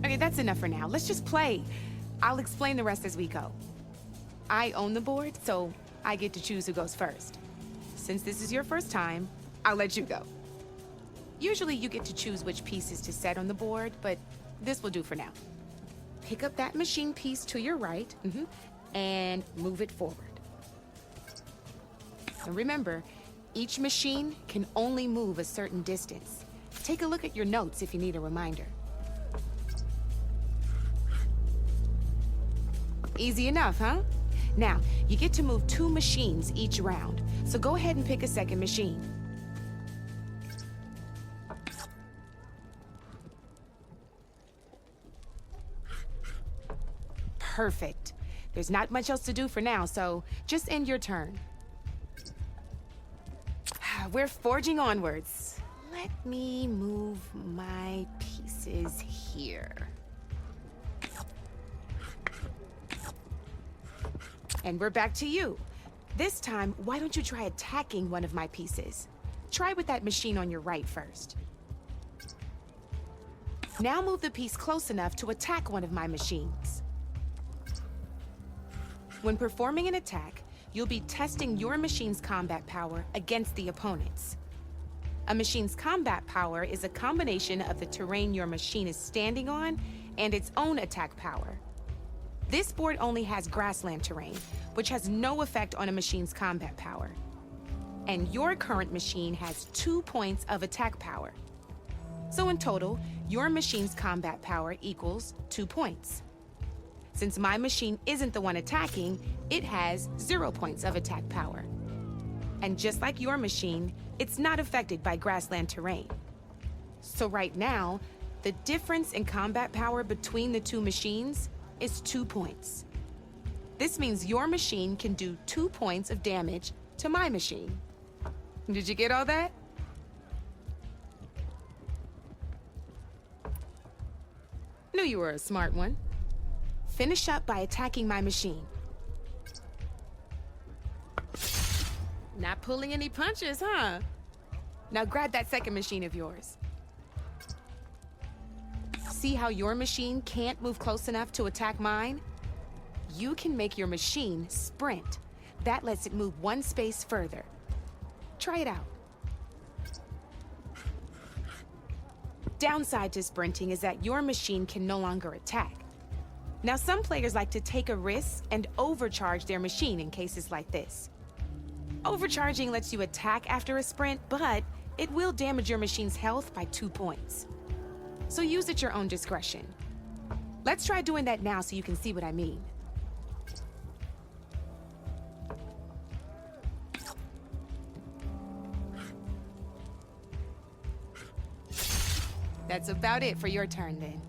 Speaker 14: Okay, that's enough for now. Let's just play. I'll explain the rest as we go. I own the board, so I get to choose who goes first. Since this is your first time, I'll let you go. Usually you get to choose which pieces to set on the board, but this will do for now. Pick up that machine piece to your right, and move it forward. And remember, each machine can only move a certain distance. Take a look at your notes if you need a reminder. Easy enough, huh? Now, you get to move 2 machines each round, so go ahead and pick a second machine. Perfect. There's not much else to do for now, so just end your turn. We're forging onwards. Let me move my pieces here. And we're back to you. This time, why don't you try attacking one of my pieces? Try with that machine on your right first. Now move the piece close enough to attack one of my machines. When performing an attack, you'll be testing your machine's combat power against the opponent's. A machine's combat power is a combination of the terrain your machine is standing on and its own attack power. This board only has grassland terrain, which has no effect on a machine's combat power. And your current machine has 2 points of attack power. So in total, your machine's combat power equals 2 points. Since my machine isn't the one attacking, it has 0 points of attack power. And just like your machine, it's not affected by grassland terrain. So right now, the difference in combat power between the 2 machines is 2 points. This means your machine can do 2 points of damage to my machine. Did you get all that? Knew you were a smart one. Finish up by attacking my machine. Not pulling any punches, huh? Now grab that second machine of yours. See how your machine can't move close enough to attack mine? You can make your machine sprint. That lets it move 1 space further. Try it out. Downside to sprinting is that your machine can no longer attack. Now, some players like to take a risk and overcharge their machine in cases like this. Overcharging lets you attack after a sprint, but it will damage your machine's health by 2 points. So use at your own discretion. Let's try doing that now so you can see what I mean. That's about it for your turn then.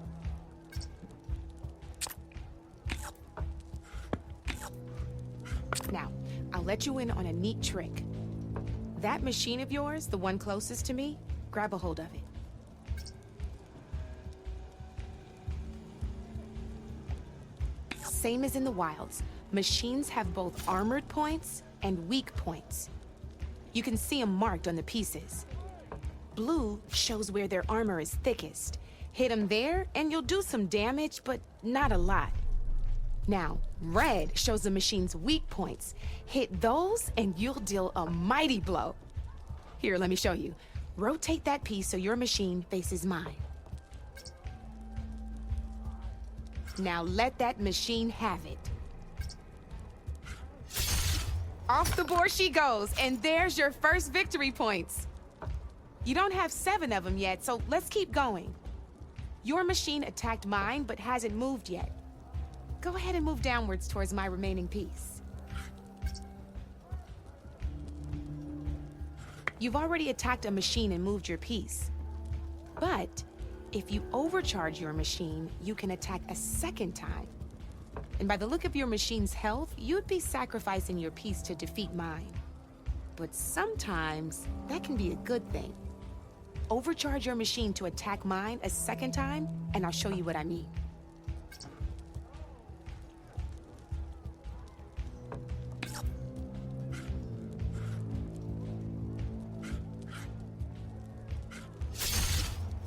Speaker 14: Now, I'll let you in on a neat trick. That machine of yours, the one closest to me, grab a hold of it. Same as in the wilds, machines have both armored points and weak points. You can see them marked on the pieces. Blue shows where their armor is thickest. Hit them there, and you'll do some damage, but not a lot. Now, red shows the machine's weak points. Hit those, and you'll deal a mighty blow. Here, let me show you. Rotate that piece so your machine faces mine. Now let that machine have it. Off the board she goes, and there's your first victory points. You don't have 7 of them yet, so let's keep going. Your machine attacked mine, but hasn't moved yet. Go ahead and move downwards towards my remaining piece. You've already attacked a machine and moved your piece. But if you overcharge your machine, you can attack a second time. And by the look of your machine's health, you'd be sacrificing your piece to defeat mine. But sometimes, that can be a good thing. Overcharge your machine to attack mine a second time, and I'll show you what I mean.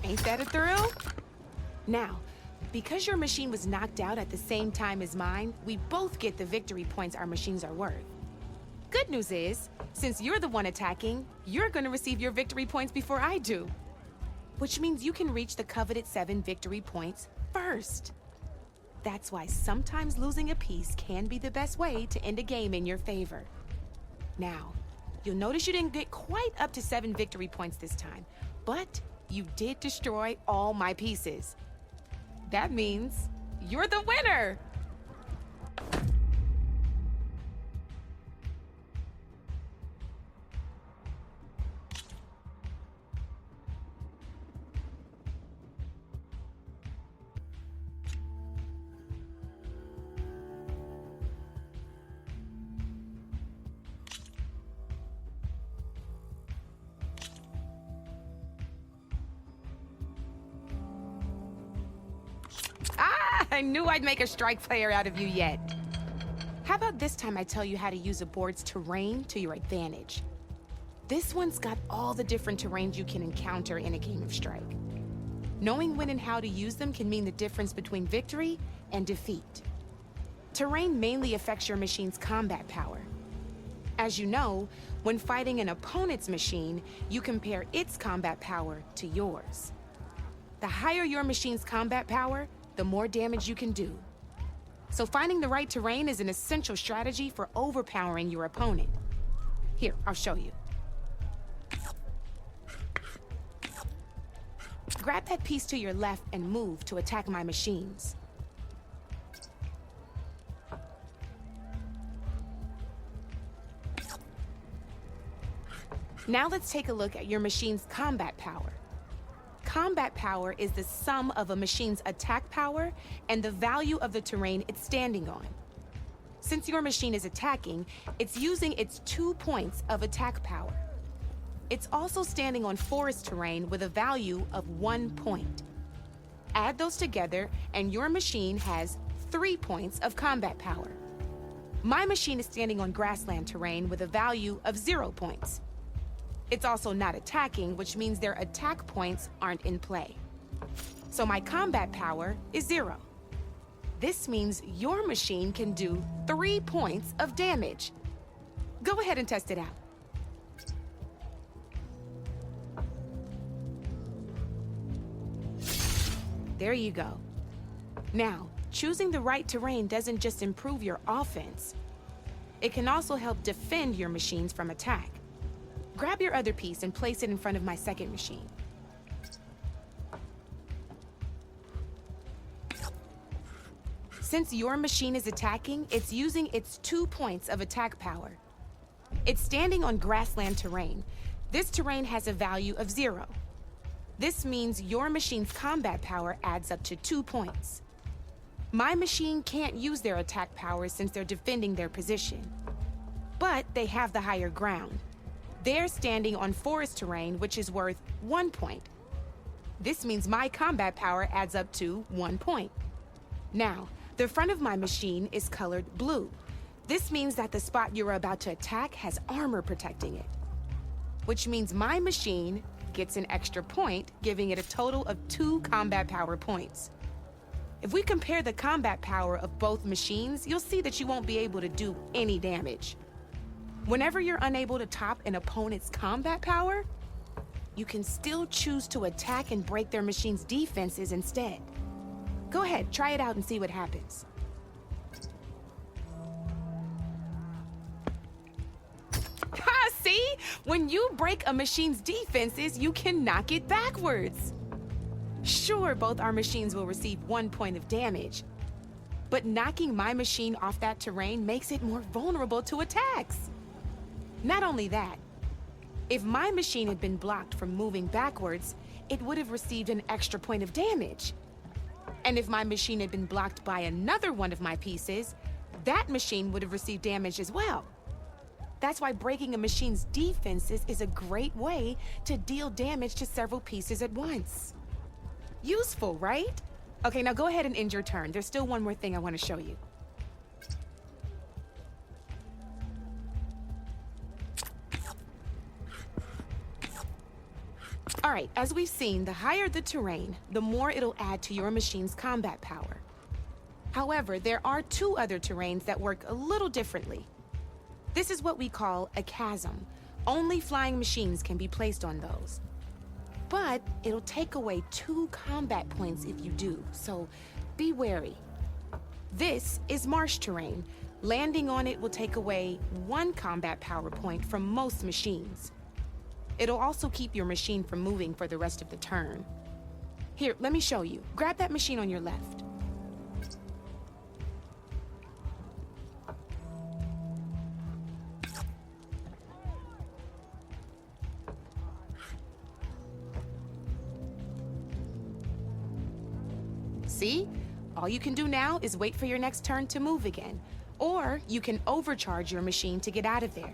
Speaker 14: Ain't that a thrill? Now, because your machine was knocked out at the same time as mine, we both get the victory points our machines are worth. Good news is, since you're the one attacking, you're gonna receive your victory points before I do. Which means you can reach the coveted 7 victory points first. That's why sometimes losing a piece can be the best way to end a game in your favor. Now, you'll notice you didn't get quite up to 7 victory points this time, but you did destroy all my pieces. That means you're the winner! I knew I'd make a strike player out of you yet. How about this time I tell you how to use a board's terrain to your advantage? This one's got all the different terrains you can encounter in a game of Strike. Knowing when and how to use them can mean the difference between victory and defeat. Terrain mainly affects your machine's combat power. As you know, when fighting an opponent's machine, you compare its combat power to yours. The higher your machine's combat power, the more damage you can do. So finding the right terrain is an essential strategy for overpowering your opponent. Here, I'll show you. Grab that piece to your left and move to attack my machines. Now let's take a look at your machine's combat power. Combat power is the sum of a machine's attack power and the value of the terrain it's standing on. Since your machine is attacking, it's using its 2 points of attack power. It's also standing on forest terrain with a value of 1 point. Add those together, and your machine has 3 points of combat power. My machine is standing on grassland terrain with a value of 0 points. It's also not attacking, which means their attack points aren't in play. So my combat power is 0. This means your machine can do 3 points of damage. Go ahead and test it out. There you go. Now, choosing the right terrain doesn't just improve your offense. It can also help defend your machines from attack. Grab your other piece and place it in front of my second machine. Since your machine is attacking, it's using its 2 points of attack power. It's standing on grassland terrain. This terrain has a value of 0. This means your machine's combat power adds up to 2 points. My machine can't use their attack power since they're defending their position. but they have the higher ground. They're standing on forest terrain, which is worth 1 point. This means my combat power adds up to 1 point. Now, the front of my machine is colored blue. This means that the spot you're about to attack has armor protecting it, which means my machine gets an extra point, giving it a total of 2 combat power points. If we compare the combat power of both machines, you'll see that you won't be able to do any damage. Whenever you're unable to top an opponent's combat power, you can still choose to attack and break their machine's defenses instead. Go ahead, try it out and see what happens. Ha, see? When you break a machine's defenses, you can knock it backwards. Sure, both our machines will receive 1 point of damage, but knocking my machine off that terrain makes it more vulnerable to attacks. Not only that, if my machine had been blocked from moving backwards, it would have received an extra point of damage. And if my machine had been blocked by another one of my pieces, that machine would have received damage as well. That's why breaking a machine's defenses is a great way to deal damage to several pieces at once. Useful, right? Okay, now go ahead and end your turn. There's still one more thing I want to show you. All right, as we've seen, the higher the terrain, the more it'll add to your machine's combat power. However, there are 2 other terrains that work a little differently. This is what we call a chasm. Only flying machines can be placed on those. But it'll take away 2 combat points if you do, so be wary. This is marsh terrain. Landing on it will take away 1 combat power point from most machines. It'll also keep your machine from moving for the rest of the turn. Here, let me show you. Grab that machine on your left. See? All you can do now is wait for your next turn to move again. Or you can overcharge your machine to get out of there.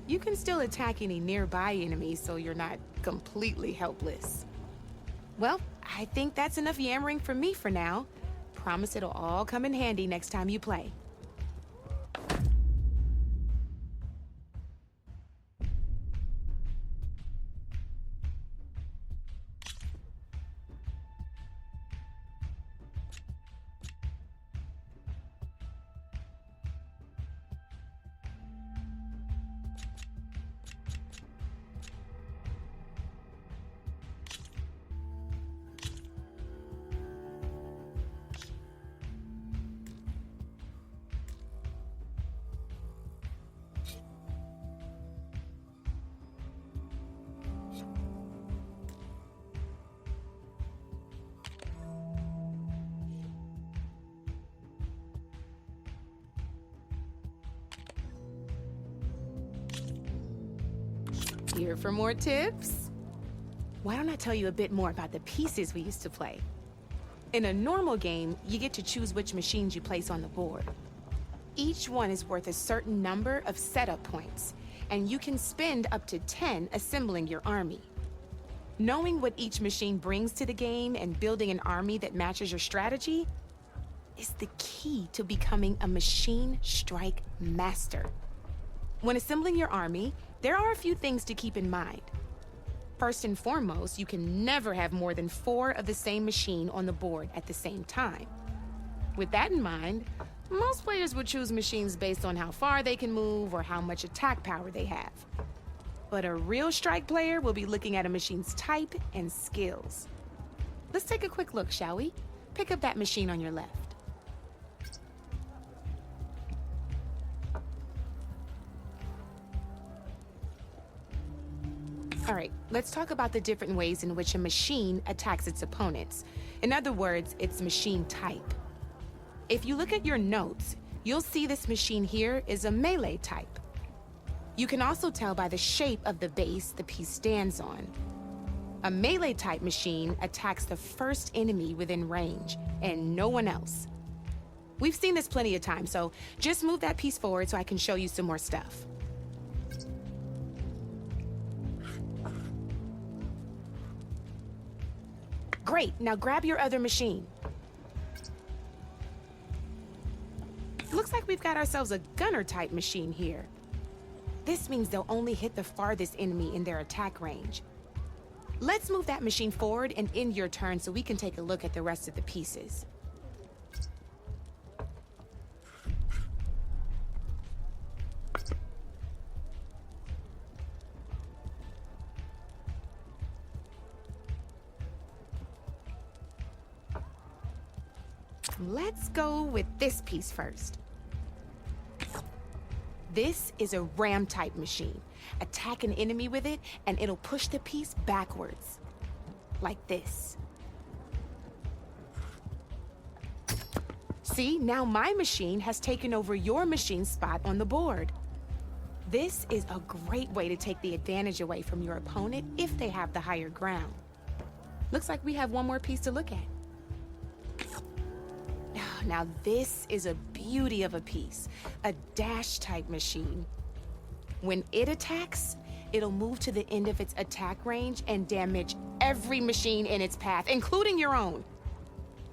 Speaker 14: You can still attack any nearby enemies so you're not completely helpless. Well, I think that's enough yammering from me for now. Promise it'll all come in handy next time you play. Here for more tips? Why don't I tell you a bit more about the pieces we used to play? In a normal game, you get to choose which machines you place on the board. Each one is worth a certain number of setup points, and you can spend up to 10 assembling your army. Knowing what each machine brings to the game and building an army that matches your strategy is the key to becoming a machine strike master. When assembling your army, there are a few things to keep in mind. First and foremost, you can never have more than 4 of the same machine on the board at the same time. With that in mind, most players would choose machines based on how far they can move or how much attack power they have. But a real strike player will be looking at a machine's type and skills. Let's take a quick look, shall we? Pick up that machine on your left. All right, let's talk about the different ways in which a machine attacks its opponents. In other words, its machine type. If you look at your notes, you'll see this machine here is a melee type. You can also tell by the shape of the base the piece stands on. A melee type machine attacks the first enemy within range, and no one else. We've seen this plenty of times, so just move that piece forward so I can show you some more stuff. Great, now grab your other machine. Looks like we've got ourselves a gunner-type machine here. This means they'll only hit the farthest enemy in their attack range. Let's move that machine forward and end your turn so we can take a look at the rest of the pieces. Let's go with this piece first. This is a ram-type machine. Attack an enemy with it, and it'll push the piece backwards. Like this. See, now my machine has taken over your machine's spot on the board. This is a great way to take the advantage away from your opponent if they have the higher ground. Looks like we have one more piece to look at. Now this is a beauty of a piece, a dash-type machine. When it attacks, it'll move to the end of its attack range and damage every machine in its path, including your own.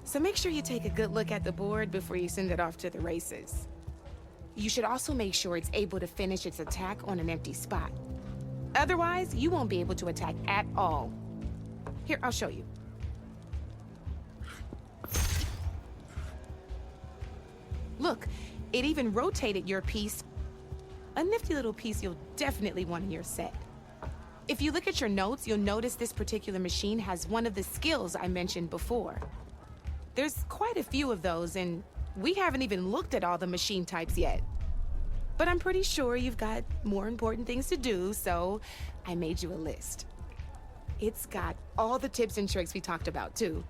Speaker 14: So make sure you take a good look at the board before you send it off to the races. You should also make sure it's able to finish its attack on an empty spot. Otherwise, you won't be able to attack at all. Here, I'll show you. Look, it even rotated your piece. A nifty little piece you'll definitely want in your set. If you look at your notes, you'll notice this particular machine has one of the skills I mentioned before. There's quite a few of those, and we haven't even looked at all the machine types yet. But I'm pretty sure you've got more important things to do, so I made you a list. It's got all the tips and tricks we talked about, too.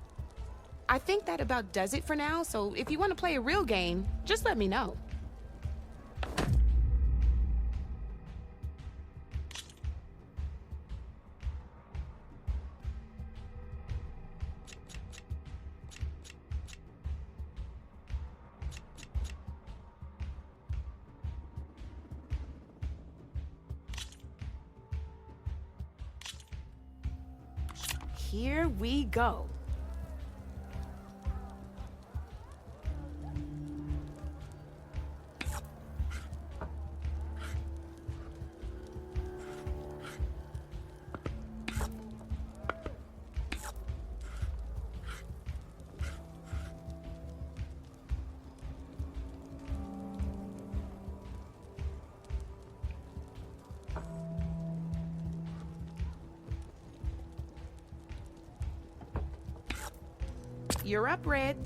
Speaker 14: I think that about does it for now, so if you want to play a real game, just let me know. Here we go. You're up, Red.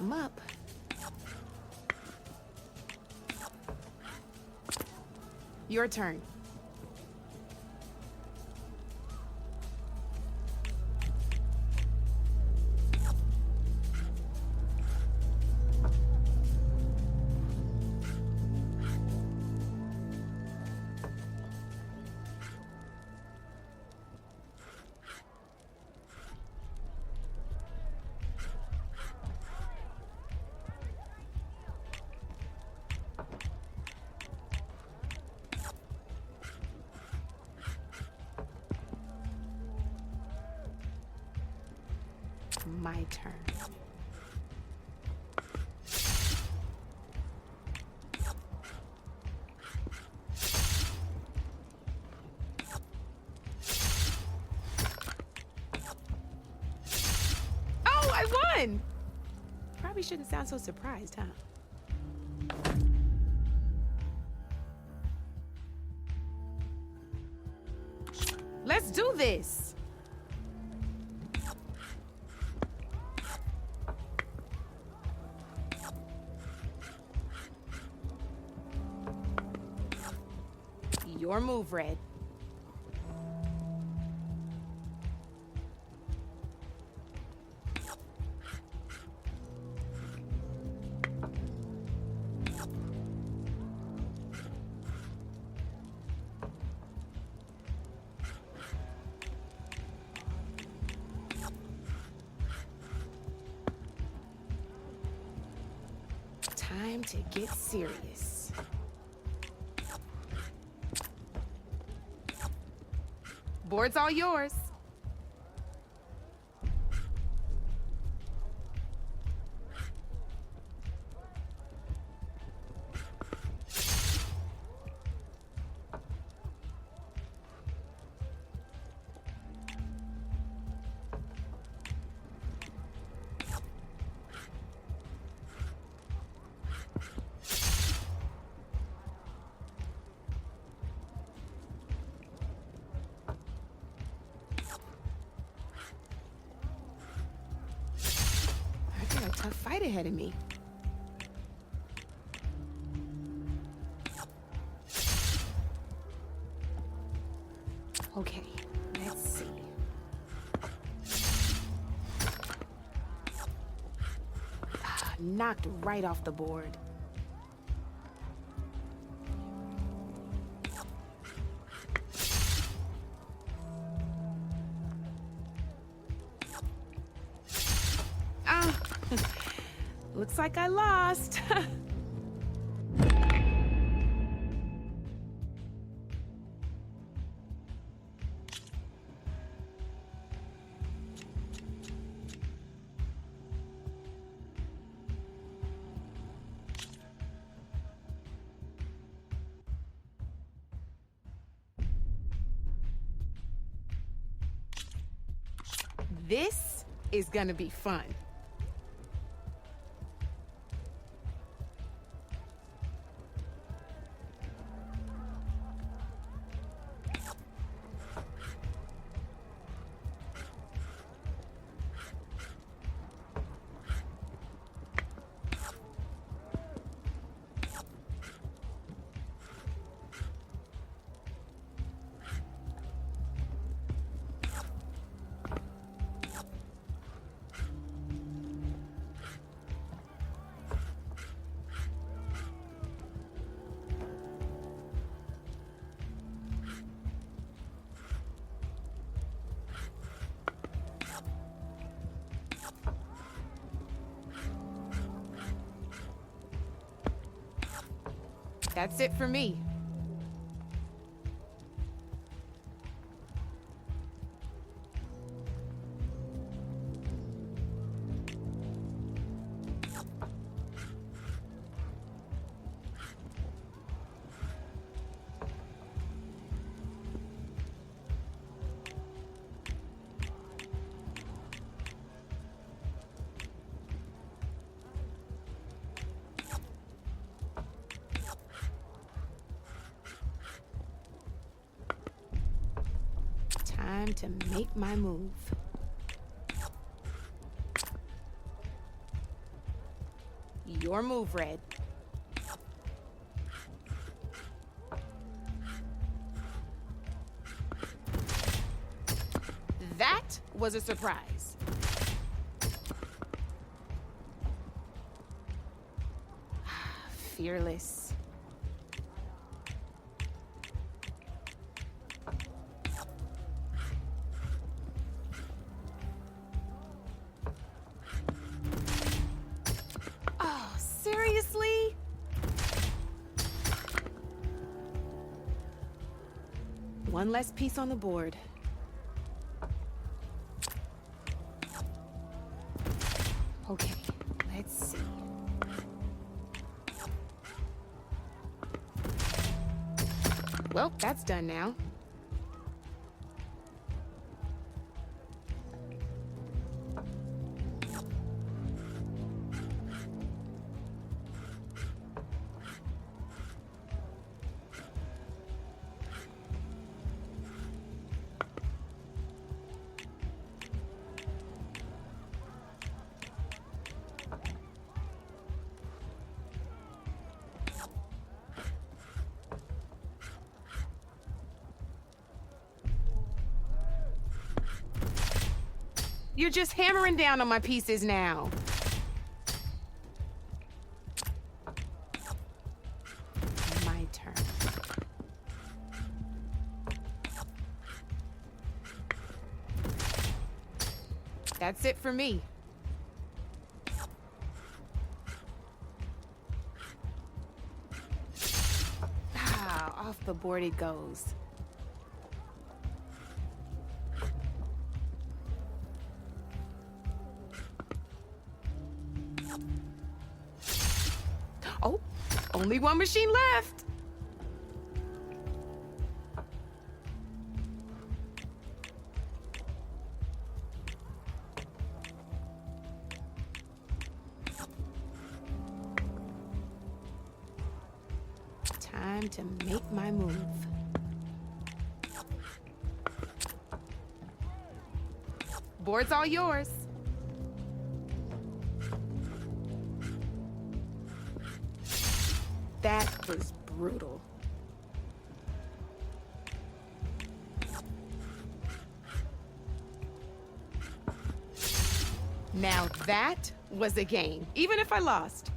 Speaker 14: I'm up. Your turn. My turn. fun! Probably shouldn't sound so surprised, huh? Let's do this! Your move, Red. Time to get serious. Board's all yours. I got a tough fight ahead of me. Okay, let's see. Knocked right off the board. Looks like I lost. This is gonna be fun. That's it for me. Time to make my move. Your move, Red. That was a surprise. Fearless. Seriously? One less piece on the board. Okay, let's see. Well, that's done now. You're just hammering down on my pieces now. My turn. That's it for me. Ah, off the board it goes. Oh, only one machine left. Time to make my move. Board's all yours. That was brutal. Now that was a game, even if I lost.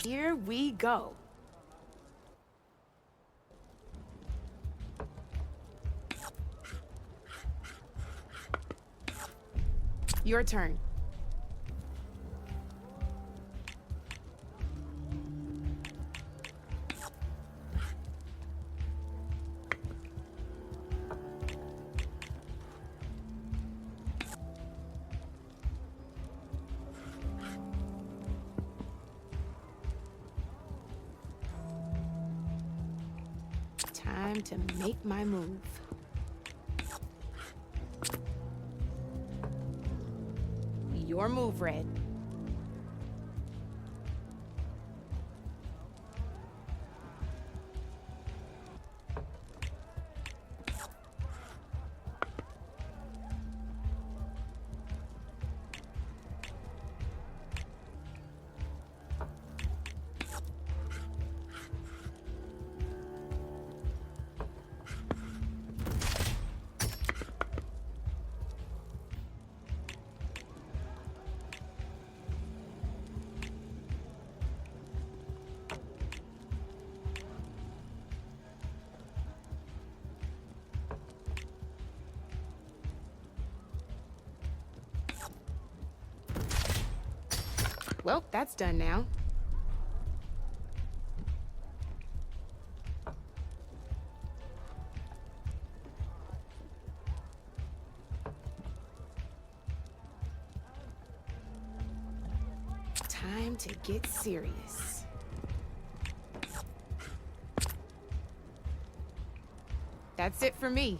Speaker 14: Here we go. Your turn. Time to make my move. Your move, Red. Well, that's done now. Time to get serious. That's it for me.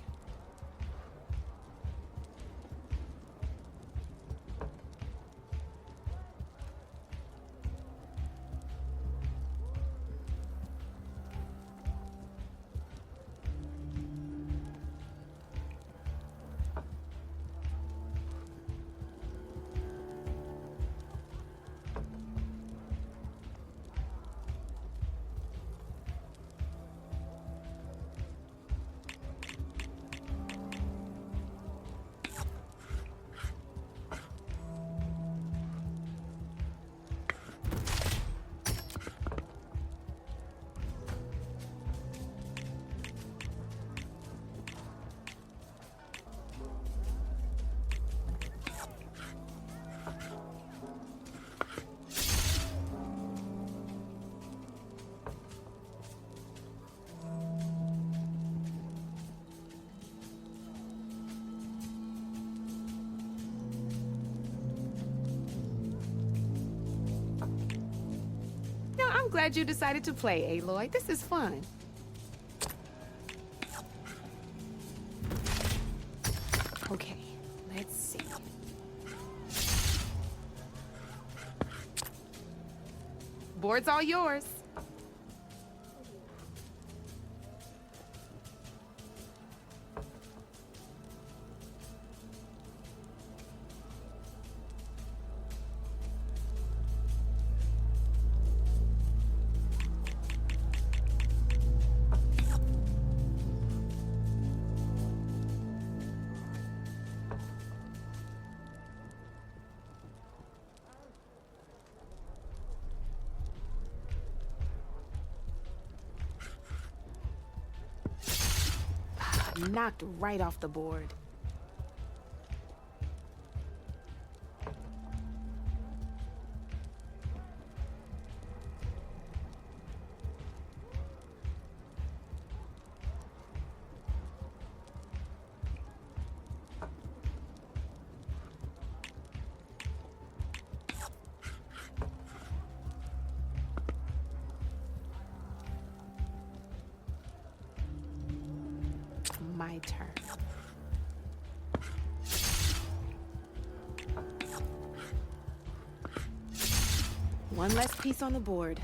Speaker 14: I'm glad you decided to play, Aloy. This is fun. Okay, let's see. Board's all yours. Knocked right off the board. My turn. One less piece on the board.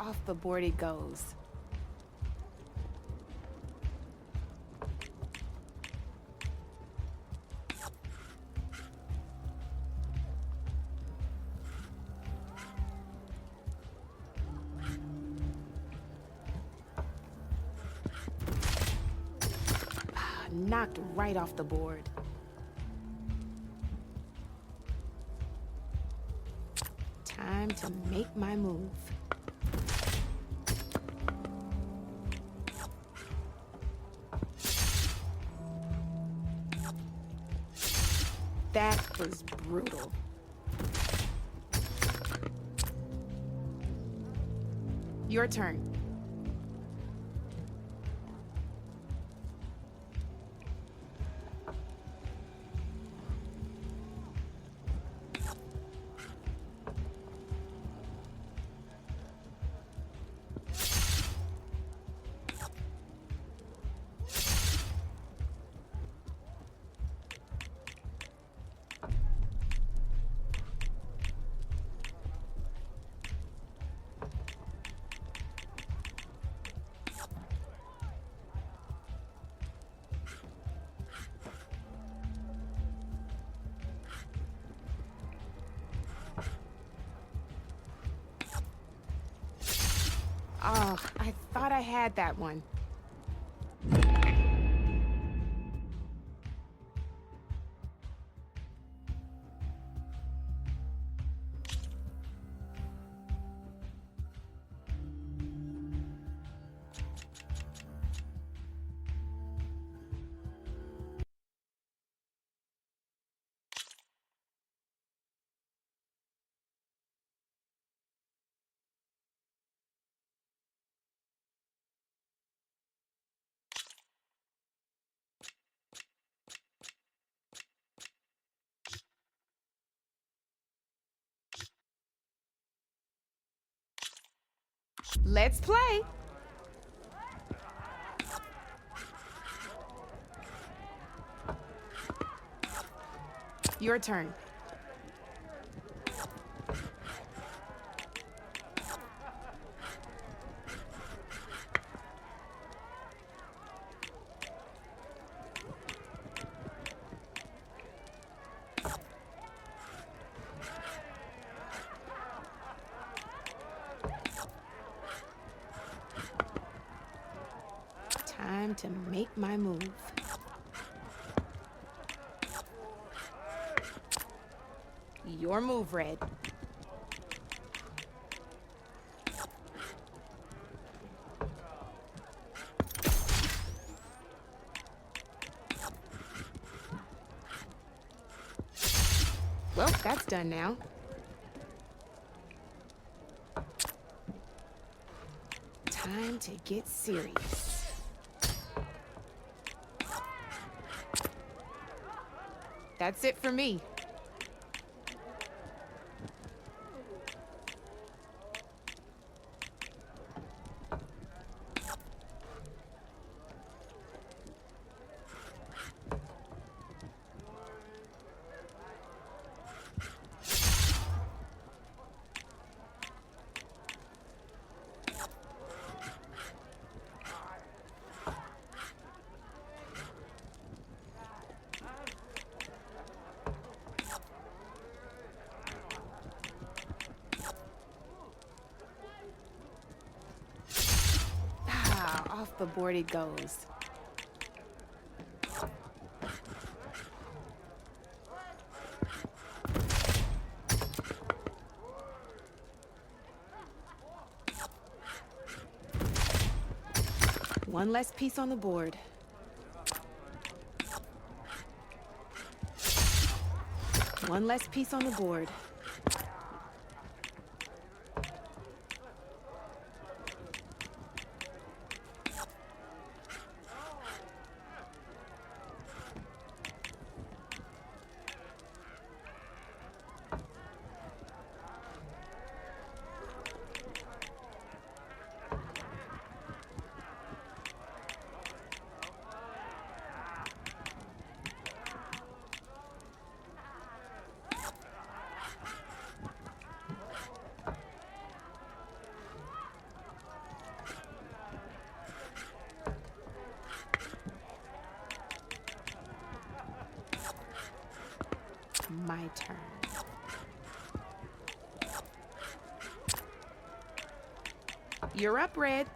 Speaker 14: Off the board it goes. Knocked right off the board. Time to make my move. That was brutal. Your turn. Oh, I thought I had that one. Let's play. Your turn. Time to make my move. Your move, Red. Well, that's done now. Time to get serious. That's it for me. Off the board it goes. One less piece on the board. One less piece on the board. My turn. You're up, Red.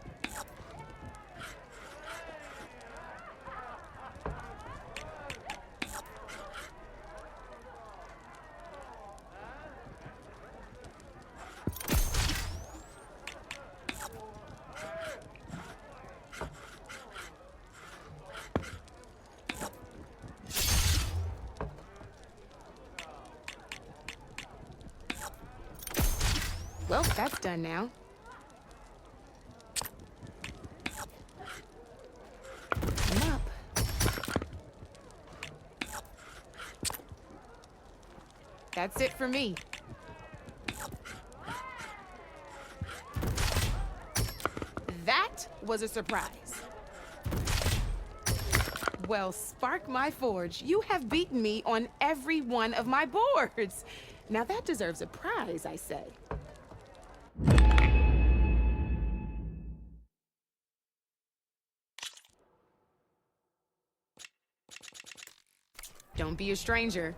Speaker 14: Well, that's done now. I'm up. That's it for me. That was a surprise. Well, spark my forge. You have beaten me on every one of my boards. Now that deserves a prize, I say. Don't be a stranger.